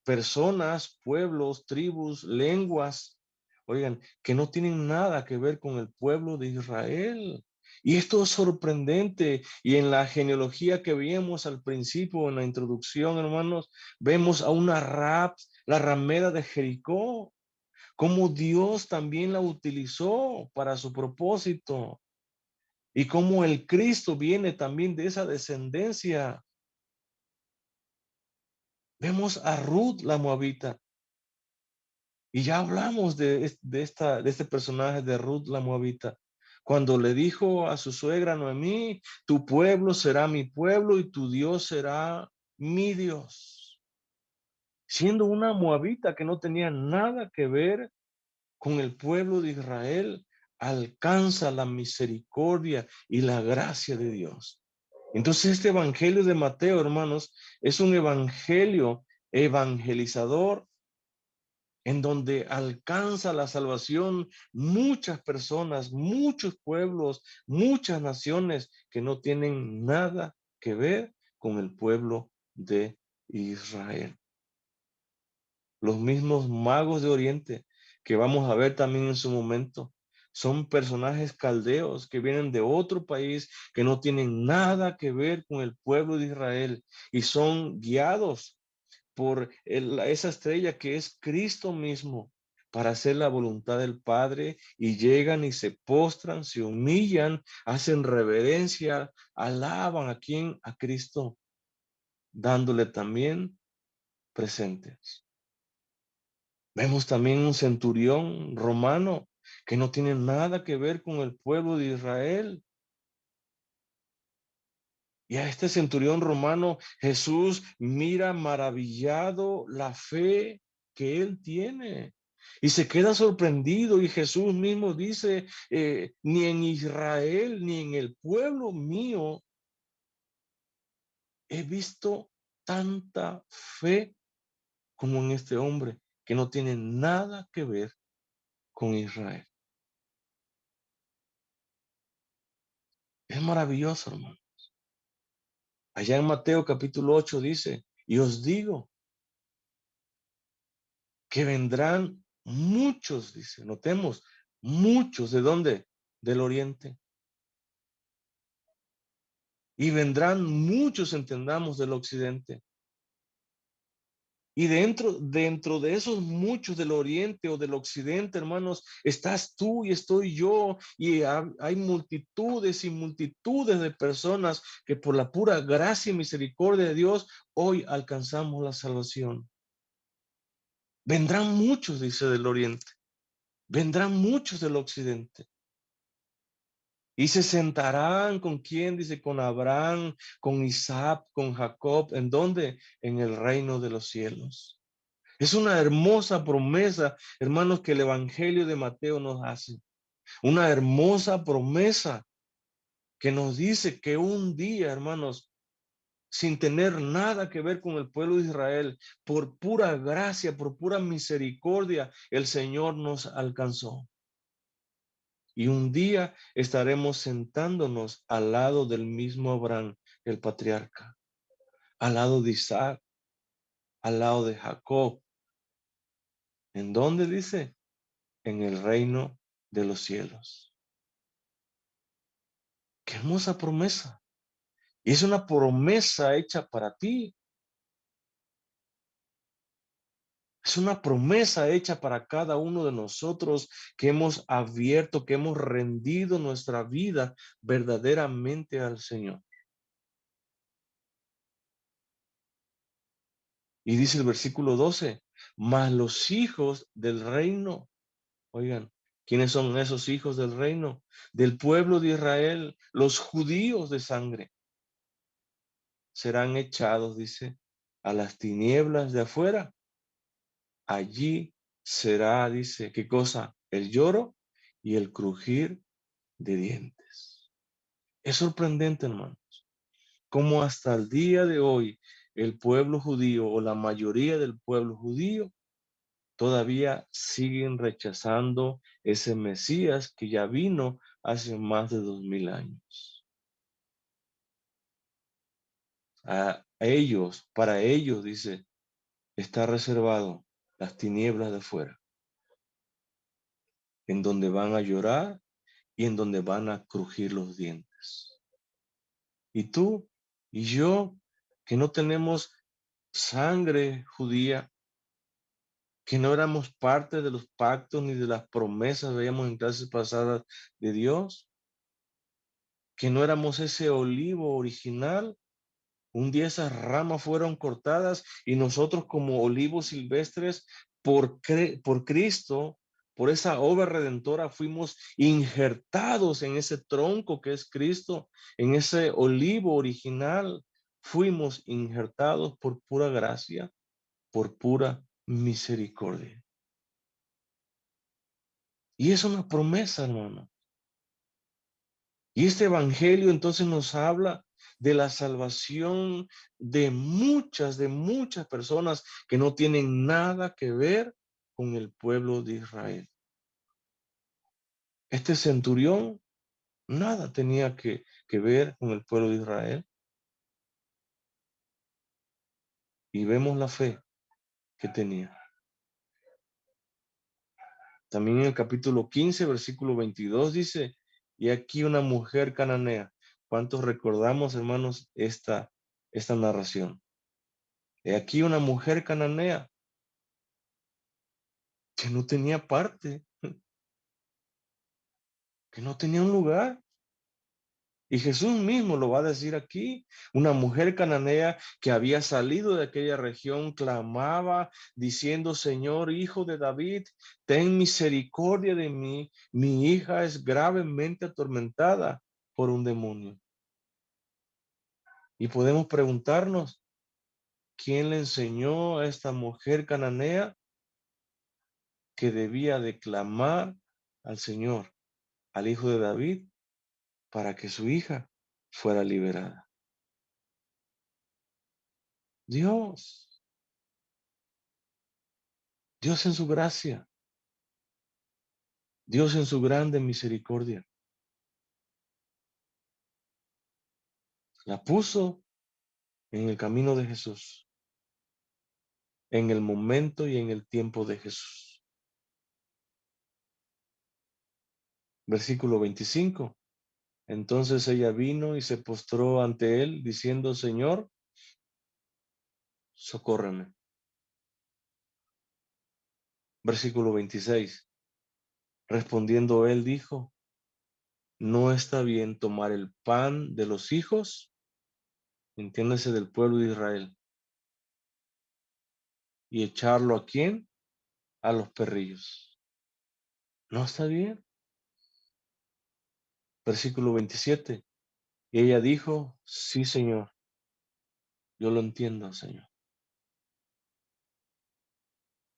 personas, pueblos, tribus, lenguas, oigan, que no tienen nada que ver con el pueblo de Israel. Y esto es sorprendente. Y en la genealogía que vimos al principio, en la introducción, hermanos, vemos a una Rahab, la ramera de Jericó, cómo Dios también la utilizó para su propósito y cómo el Cristo viene también de esa descendencia. Vemos a Ruth la moabita y ya hablamos de este personaje de Ruth la moabita. Cuando le dijo a su suegra Noemí, tu pueblo será mi pueblo y tu Dios será mi Dios. Siendo una moabita que no tenía nada que ver con el pueblo de Israel, alcanza la misericordia y la gracia de Dios. Entonces este evangelio de Mateo, hermanos, es un evangelio evangelizador en donde alcanza la salvación muchas personas, muchos pueblos, muchas naciones que no tienen nada que ver con el pueblo de Israel. Los mismos magos de Oriente que vamos a ver también en su momento son personajes caldeos que vienen de otro país que no tienen nada que ver con el pueblo de Israel y son guiados por esa estrella que es Cristo mismo para hacer la voluntad del Padre y llegan y se postran, se humillan, hacen reverencia, alaban a quien, a Cristo, dándole también presentes. Vemos también un centurión romano que no tiene nada que ver con el pueblo de Israel. Y a este centurión romano Jesús mira maravillado la fe que él tiene. Y se queda sorprendido y Jesús mismo dice, ni en Israel ni en el pueblo mío he visto tanta fe como en este hombre que no tiene nada que ver con Israel. Es maravilloso, hermano. Allá en Mateo capítulo 8 dice, y os digo que vendrán muchos, dice, notemos, muchos, ¿de dónde? Del oriente. Y vendrán muchos, entendamos, del occidente. Y dentro de esos muchos del oriente o del occidente, hermanos, estás tú y estoy yo. Y hay multitudes y multitudes de personas que por la pura gracia y misericordia de Dios, hoy alcanzamos la salvación. Vendrán muchos, dice, del oriente. Vendrán muchos del occidente. Y se sentarán con quién, dice, con Abraham, con Isaac, con Jacob. ¿En dónde? En el reino de los cielos. Es una hermosa promesa, hermanos, que el Evangelio de Mateo nos hace. Una hermosa promesa que nos dice que un día, hermanos, sin tener nada que ver con el pueblo de Israel, por pura gracia, por pura misericordia, el Señor nos alcanzó. Y un día estaremos sentándonos al lado del mismo Abraham, el patriarca, al lado de Isaac, al lado de Jacob. ¿En dónde dice? En el reino de los cielos. Qué hermosa promesa. Y es una promesa hecha para ti. Es una promesa hecha para cada uno de nosotros que hemos abierto, que hemos rendido nuestra vida verdaderamente al Señor. Y dice el versículo 12, mas los hijos del reino, oigan, ¿quiénes son esos hijos del reino? Del pueblo de Israel, los judíos de sangre, serán echados, dice, a las tinieblas de afuera. Allí será, dice, ¿qué cosa? El lloro y el crujir de dientes. Es sorprendente, hermanos, cómo hasta el día de hoy el pueblo judío o la mayoría del pueblo judío todavía siguen rechazando ese Mesías que ya vino hace más de 2000 años. A ellos, para ellos, dice, está reservado las tinieblas de fuera, en donde van a llorar y en donde van a crujir los dientes. Y tú y yo, que no tenemos sangre judía, que no éramos parte de los pactos ni de las promesas, veíamos en clases pasadas de Dios, que no éramos ese olivo original. Un día esas ramas fueron cortadas y nosotros como olivos silvestres por Cristo, por esa obra redentora, fuimos injertados en ese tronco que es Cristo, en ese olivo original. Fuimos injertados por pura gracia, por pura misericordia. Y es una promesa, hermano. Y este evangelio entonces nos habla de la salvación de muchas personas que no tienen nada que ver con el pueblo de Israel. Este centurión nada tenía que ver con el pueblo de Israel. Y vemos la fe que tenía. También en el capítulo 15, versículo 22 dice, y aquí una mujer cananea. ¿Cuántos recordamos, hermanos, esta narración? Y aquí una mujer cananea que no tenía parte, que no tenía un lugar. Y Jesús mismo lo va a decir aquí. Una mujer cananea que había salido de aquella región clamaba diciendo, Señor, hijo de David, ten misericordia de mí. Mi hija es gravemente atormentada por un demonio. Y podemos preguntarnos, ¿quién le enseñó a esta mujer cananea que debía de clamar al Señor, al hijo de David, para que su hija fuera liberada? Dios, Dios en su gracia, Dios en su grande misericordia, la puso en el camino de Jesús, en el momento y en el tiempo de Jesús. Versículo 25. Entonces ella vino y se postró ante él, diciendo, Señor, socórreme. Versículo 26. Respondiendo él dijo, no está bien tomar el pan de los hijos, entiéndase del pueblo de Israel, y echarlo ¿a quién? A los perrillos. No está bien. Versículo 27. Y ella dijo, sí, Señor, yo lo entiendo, Señor.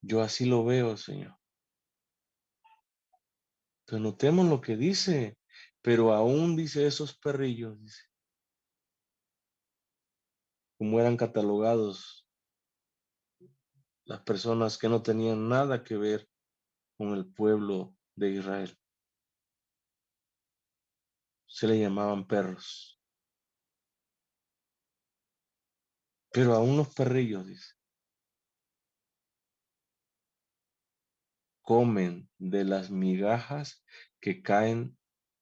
Yo así lo veo, Señor. Pero notemos lo que dice, pero aún dice esos perrillos, dice, como eran catalogados las personas que no tenían nada que ver con el pueblo de Israel. Se le llamaban perros. Pero aún los perrillos, dice, comen de las migajas que caen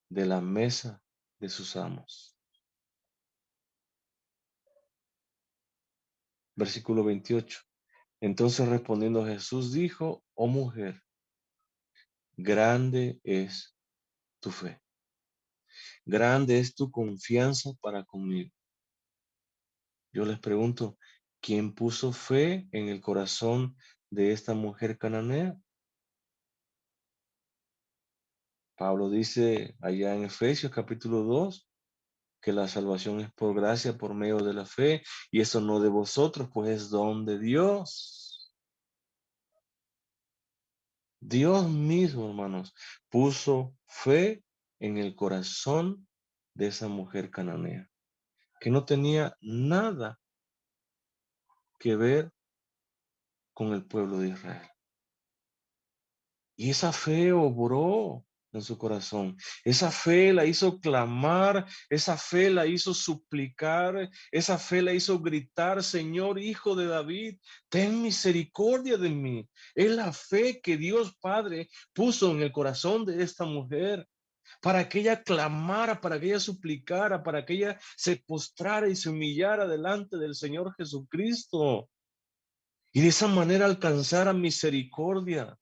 de la mesa de sus amos. Versículo 28. Entonces respondiendo Jesús dijo, oh mujer, grande es tu fe, grande es tu confianza para conmigo. Yo les pregunto, ¿quién puso fe en el corazón de esta mujer cananea? Pablo dice allá en Efesios capítulo 2 que la salvación es por gracia, por medio de la fe, y eso no de vosotros, pues es don de Dios. Dios mismo, hermanos, puso fe en el corazón de esa mujer cananea, que no tenía nada que ver con el pueblo de Israel. Y esa fe obró en su corazón. Esa fe la hizo clamar, esa fe la hizo suplicar, esa fe la hizo gritar, Señor, Hijo de David, ten misericordia de mí. Es la fe que Dios Padre puso en el corazón de esta mujer, para que ella clamara, para que ella suplicara, para que ella se postrara y se humillara delante del Señor Jesucristo. Y de esa manera alcanzara misericordia.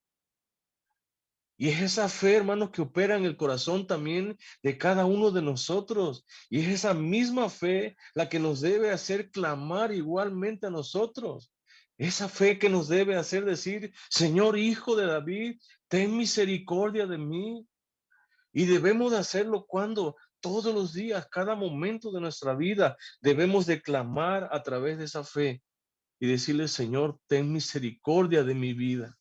Y es esa fe, hermanos, que opera en el corazón también de cada uno de nosotros. Y es esa misma fe la que nos debe hacer clamar igualmente a nosotros. Esa fe que nos debe hacer decir, Señor, Hijo de David, ten misericordia de mí. Y debemos de hacerlo cuando todos los días, cada momento de nuestra vida, debemos de clamar a través de esa fe y decirle, Señor, ten misericordia de mi vida.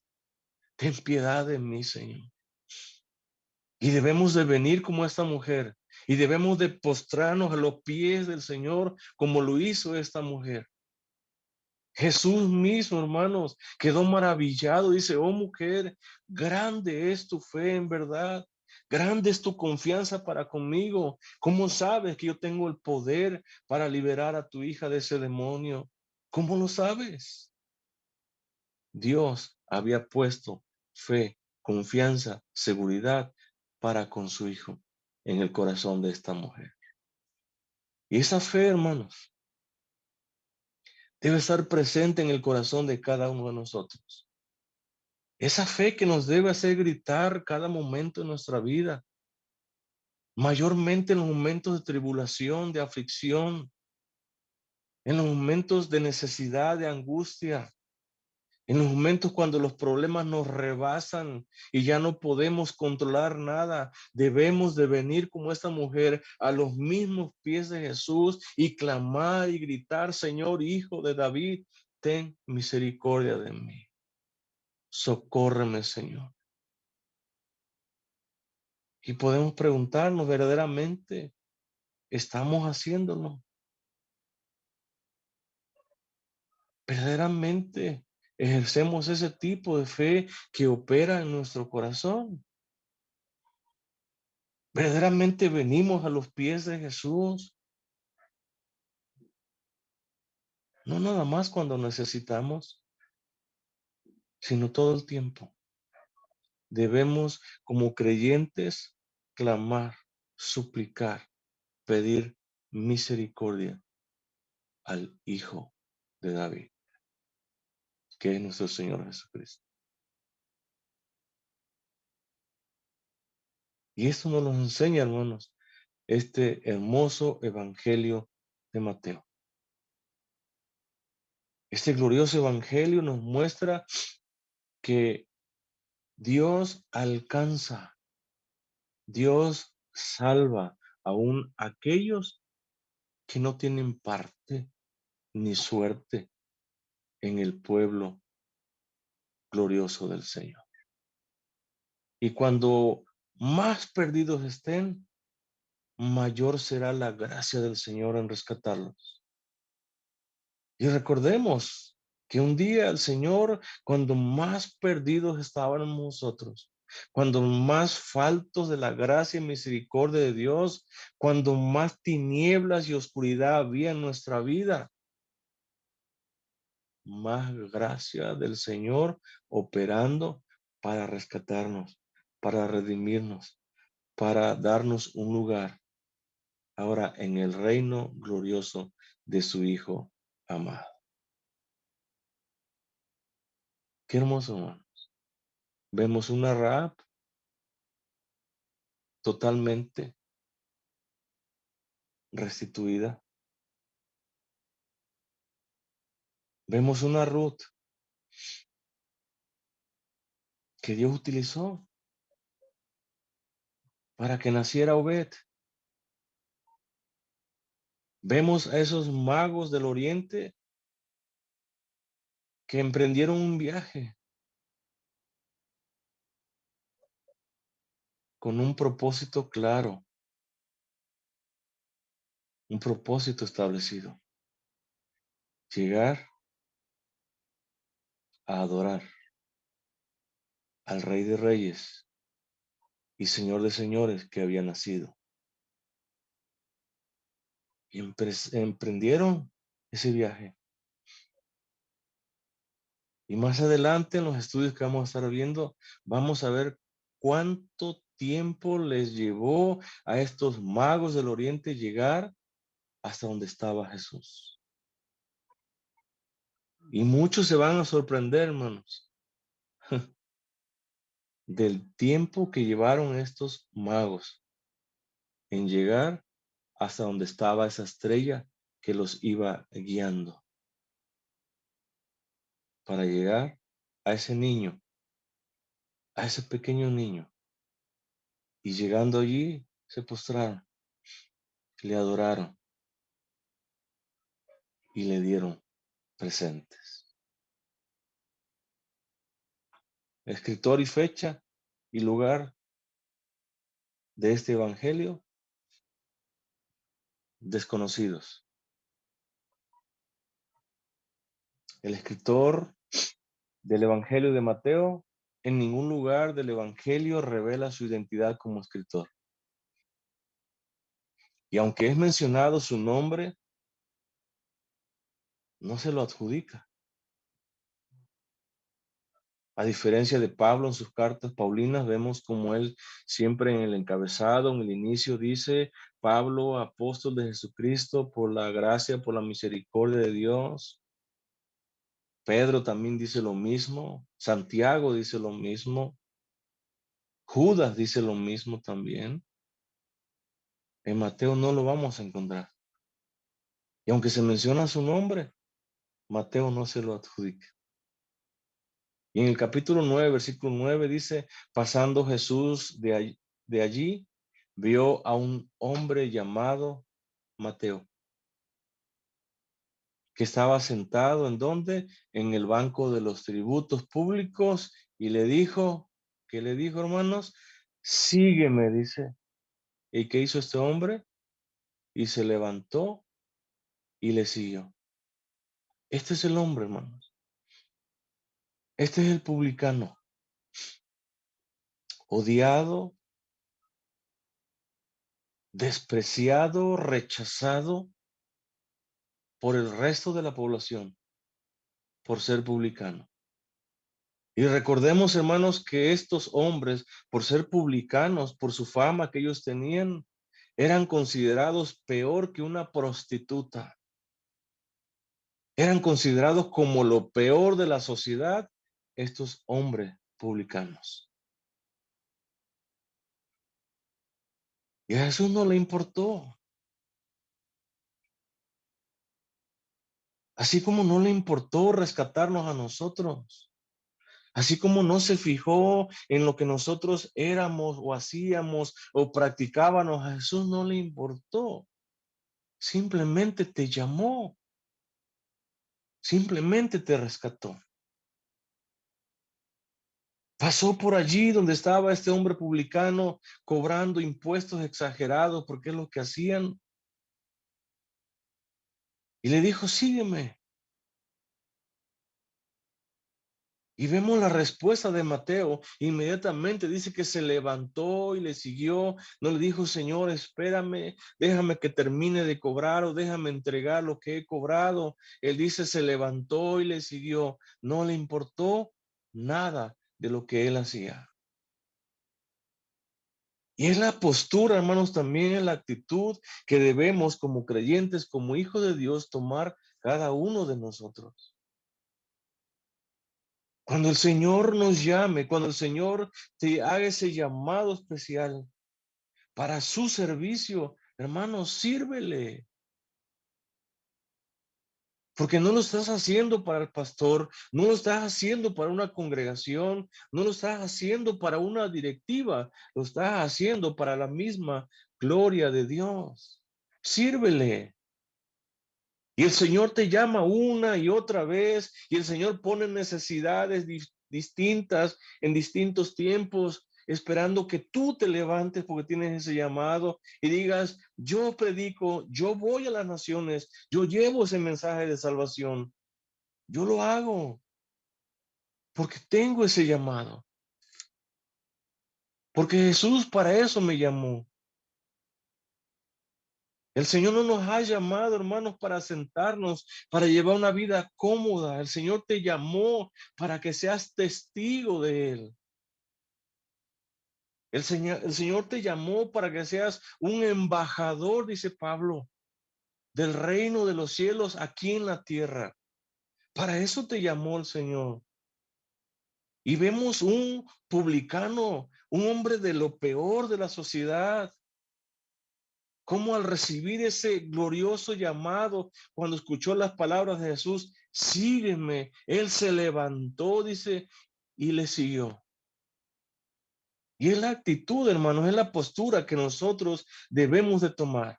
Ten piedad de mí, Señor. Y debemos de venir como esta mujer y debemos de postrarnos a los pies del Señor como lo hizo esta mujer. Jesús mismo, hermanos, quedó maravillado. Dice, oh mujer, grande es tu fe en verdad. Grande es tu confianza para conmigo. ¿Cómo sabes que yo tengo el poder para liberar a tu hija de ese demonio? ¿Cómo lo sabes? Dios había puesto fe, confianza, seguridad para con su hijo en el corazón de esta mujer. Y esa fe, hermanos, debe estar presente en el corazón de cada uno de nosotros. Esa fe que nos debe hacer gritar cada momento de nuestra vida, mayormente en los momentos de tribulación, de aflicción, en los momentos de necesidad, de angustia, en los momentos cuando los problemas nos rebasan y ya no podemos controlar nada, debemos de venir como esta mujer a los mismos pies de Jesús y clamar y gritar, Señor, Hijo de David, ten misericordia de mí. Socórreme, Señor. Y podemos preguntarnos verdaderamente, ¿estamos haciéndolo? ¿Verdaderamente ejercemos ese tipo de fe que opera en nuestro corazón? ¿Verdaderamente venimos a los pies de Jesús? No nada más cuando necesitamos, sino todo el tiempo. Debemos, como creyentes, clamar, suplicar, pedir misericordia al Hijo de David, que es nuestro Señor Jesucristo. Y esto nos lo enseña, hermanos, este hermoso evangelio de Mateo. Este glorioso evangelio nos muestra que Dios alcanza, Dios salva aún aquellos que no tienen parte ni suerte en el pueblo glorioso del Señor. Y cuando más perdidos estén, mayor será la gracia del Señor en rescatarlos. Y recordemos que un día el Señor, cuando más perdidos estábamos nosotros, cuando más faltos de la gracia y misericordia de Dios, cuando más tinieblas y oscuridad había en nuestra vida, más gracia del Señor operando para rescatarnos, para redimirnos, para darnos un lugar ahora en el reino glorioso de su Hijo amado. Qué hermoso, hermano. Vemos una Rahab totalmente restituida. Vemos una Ruth que Dios utilizó para que naciera Obed. Vemos a esos magos del oriente que emprendieron un viaje con un propósito claro, un propósito establecido. Llegar a adorar al Rey de Reyes y Señor de Señores que había nacido. Y emprendieron ese viaje. Y más adelante en los estudios que vamos a estar viendo, vamos a ver cuánto tiempo les llevó a estos magos del oriente llegar hasta donde estaba Jesús. Y muchos se van a sorprender, hermanos, del tiempo que llevaron estos magos en llegar hasta donde estaba esa estrella que los iba guiando para llegar a ese niño, a ese pequeño niño. Y llegando allí, se postraron, le adoraron y le dieron presentes. Escritor y fecha y lugar de este evangelio, desconocidos. El escritor del evangelio de Mateo en ningún lugar del evangelio revela su identidad como escritor. Y aunque es mencionado su nombre, no se lo adjudica. A diferencia de Pablo en sus cartas paulinas, vemos como él siempre en el encabezado, en el inicio, dice: Pablo, apóstol de Jesucristo, por la gracia, por la misericordia de Dios. Pedro también dice lo mismo, Santiago dice lo mismo, Judas dice lo mismo también. En Mateo no lo vamos a encontrar. Y aunque se menciona su nombre, Mateo no se lo adjudica. Y en el capítulo 9, versículo 9 dice: pasando Jesús de allí, vio a un hombre llamado Mateo, que estaba sentado en donde, en el banco de los tributos públicos, y le dijo, ¿qué le dijo, hermanos? Sígueme, dice. ¿Y qué hizo este hombre? Y se levantó y le siguió. Este es el hombre, hermanos. Este es el publicano, odiado, despreciado, rechazado por el resto de la población por ser publicano. Y recordemos, hermanos, que estos hombres, por ser publicanos, por su fama que ellos tenían, eran considerados peor que una prostituta. Eran considerados como lo peor de la sociedad, estos hombres publicanos. Y a Jesús no le importó. Así como no le importó rescatarnos a nosotros. Así como no se fijó en lo que nosotros éramos o hacíamos o practicábamos, a Jesús no le importó. Simplemente te llamó, simplemente te rescató. Pasó por allí donde estaba este hombre publicano cobrando impuestos exagerados porque es lo que hacían. Y le dijo: sígueme. Y vemos la respuesta de Mateo. Inmediatamente dice que se levantó y le siguió. No le dijo: Señor, espérame, déjame que termine de cobrar o déjame entregar lo que he cobrado. Él dice: se levantó y le siguió. No le importó nada de lo que él hacía. Y es la postura, hermanos, también es la actitud que debemos como creyentes, como hijos de Dios, tomar cada uno de nosotros. Cuando el Señor nos llame, cuando el Señor te haga ese llamado especial para su servicio, hermano, sírvele. Porque no lo estás haciendo para el pastor, no lo estás haciendo para una congregación, no lo estás haciendo para una directiva, lo estás haciendo para la misma gloria de Dios. Sírvele. Y el Señor te llama una y otra vez, y el Señor pone necesidades distintas en distintos tiempos, esperando que tú te levantes porque tienes ese llamado y digas, yo predico, yo voy a las naciones, yo llevo ese mensaje de salvación. Yo lo hago porque tengo ese llamado, porque Jesús para eso me llamó. El Señor no nos ha llamado, hermanos, para sentarnos, para llevar una vida cómoda. El Señor te llamó para que seas testigo de Él. El Señor te llamó para que seas un embajador, dice Pablo, del reino de los cielos aquí en la tierra. Para eso te llamó el Señor. Y vemos un publicano, un hombre de lo peor de la sociedad, cómo al recibir ese glorioso llamado, cuando escuchó las palabras de Jesús, sígueme, él se levantó, dice, y le siguió. Y es la actitud, hermanos, es la postura que nosotros debemos de tomar.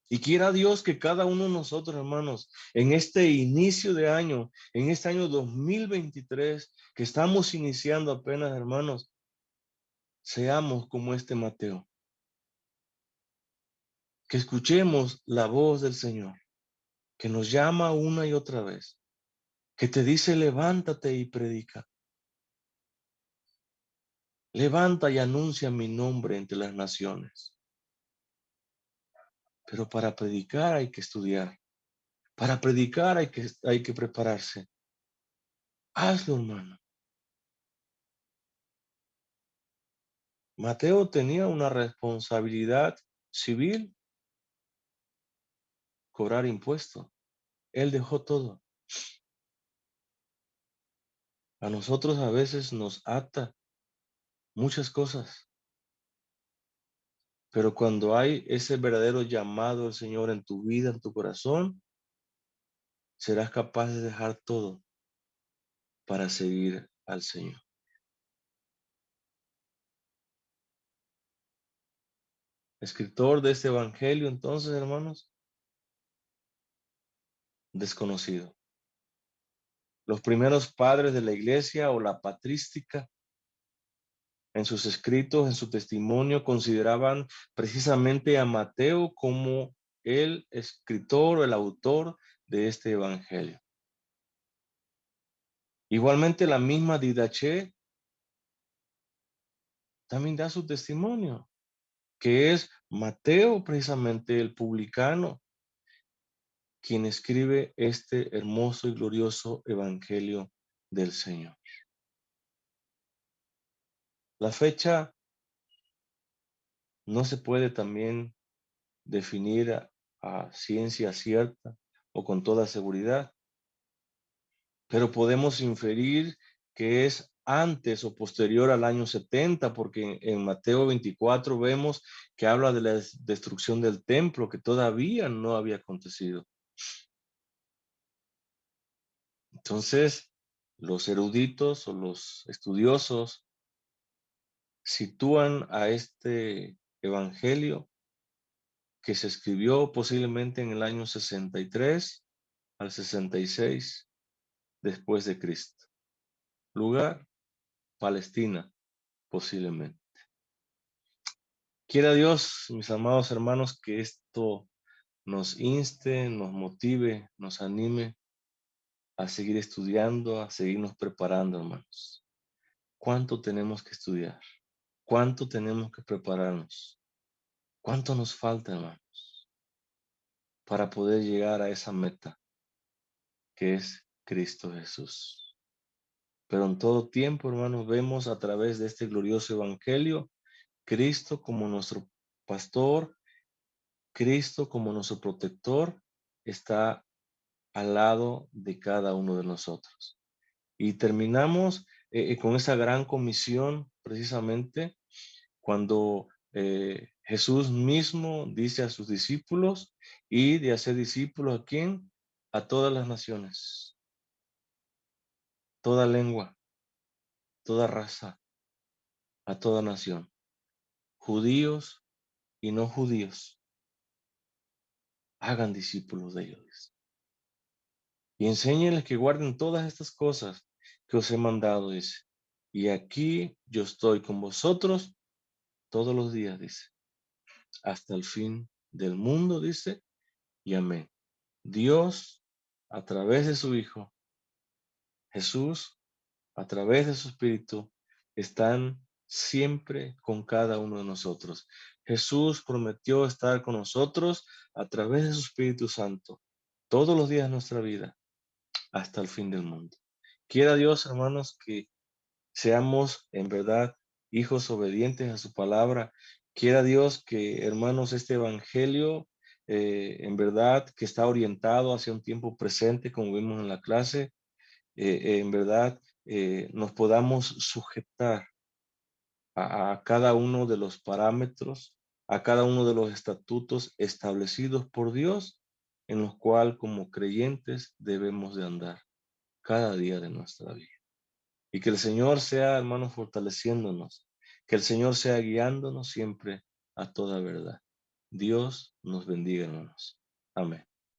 Y quiera Dios que cada uno de nosotros, hermanos, en este inicio de año, en este año 2023, que estamos iniciando apenas, hermanos, seamos como este Mateo, que escuchemos la voz del Señor, que nos llama una y otra vez, que te dice levántate y predica. Levanta y anuncia mi nombre entre las naciones. Pero para predicar hay que estudiar. Para predicar hay que prepararse. Hazlo, hermano. Mateo tenía una responsabilidad civil, cobrar impuestos. Él dejó todo. A nosotros a veces nos ata muchas cosas, pero cuando hay ese verdadero llamado del Señor en tu vida, en tu corazón, serás capaz de dejar todo para seguir al Señor. Escritor de este evangelio, entonces, hermanos, desconocido. Los primeros padres de la iglesia o la patrística, en sus escritos, en su testimonio, consideraban precisamente a Mateo como el escritor o el autor de este evangelio. Igualmente, la misma Didache también da su testimonio, que es Mateo, precisamente el publicano, quien escribe este hermoso y glorioso evangelio del Señor. La fecha no se puede también definir a ciencia cierta o con toda seguridad, pero podemos inferir que es antes o posterior al año 70, porque en Mateo 24 vemos que habla de la destrucción del templo, que todavía no había acontecido. Entonces, los eruditos o los estudiosos sitúan a este evangelio que se escribió posiblemente en el año 63 al 66 después de Cristo. Lugar, Palestina, posiblemente. Quiera Dios, mis amados hermanos, que esto nos inste, nos motive, nos anime a seguir estudiando, a seguirnos preparando, hermanos. ¿Cuánto tenemos que estudiar? ¿Cuánto tenemos que prepararnos? ¿Cuánto nos falta, hermanos, para poder llegar a esa meta que es Cristo Jesús? Pero en todo tiempo, hermanos, vemos a través de este glorioso evangelio Cristo como nuestro pastor, Cristo como nuestro protector, está al lado de cada uno de nosotros. Y terminamos con esa gran comisión precisamente cuando Jesús mismo dice a sus discípulos, y de hacer discípulos a quién, a todas las naciones, toda lengua, toda raza, a toda nación, judíos y no judíos, hagan discípulos de ellos. Y enséñenles que guarden todas estas cosas que os he mandado, dice. Y aquí yo estoy con vosotros todos los días, dice, hasta el fin del mundo, dice, y amén. Dios, a través de su Hijo, Jesús, a través de su Espíritu, están siempre con cada uno de nosotros. Jesús prometió estar con nosotros a través de su Espíritu Santo todos los días de nuestra vida hasta el fin del mundo. Quiera Dios, hermanos, que seamos en verdad hijos obedientes a su palabra. Quiera Dios que, hermanos, este evangelio, en verdad, que está orientado hacia un tiempo presente, como vimos en la clase, en verdad, nos podamos sujetar a cada uno de los parámetros, a cada uno de los estatutos establecidos por Dios, en los cuales como creyentes debemos de andar cada día de nuestra vida. Y que el Señor sea, hermanos, fortaleciéndonos, que el Señor sea guiándonos siempre a toda verdad. Dios nos bendiga, hermanos. Amén.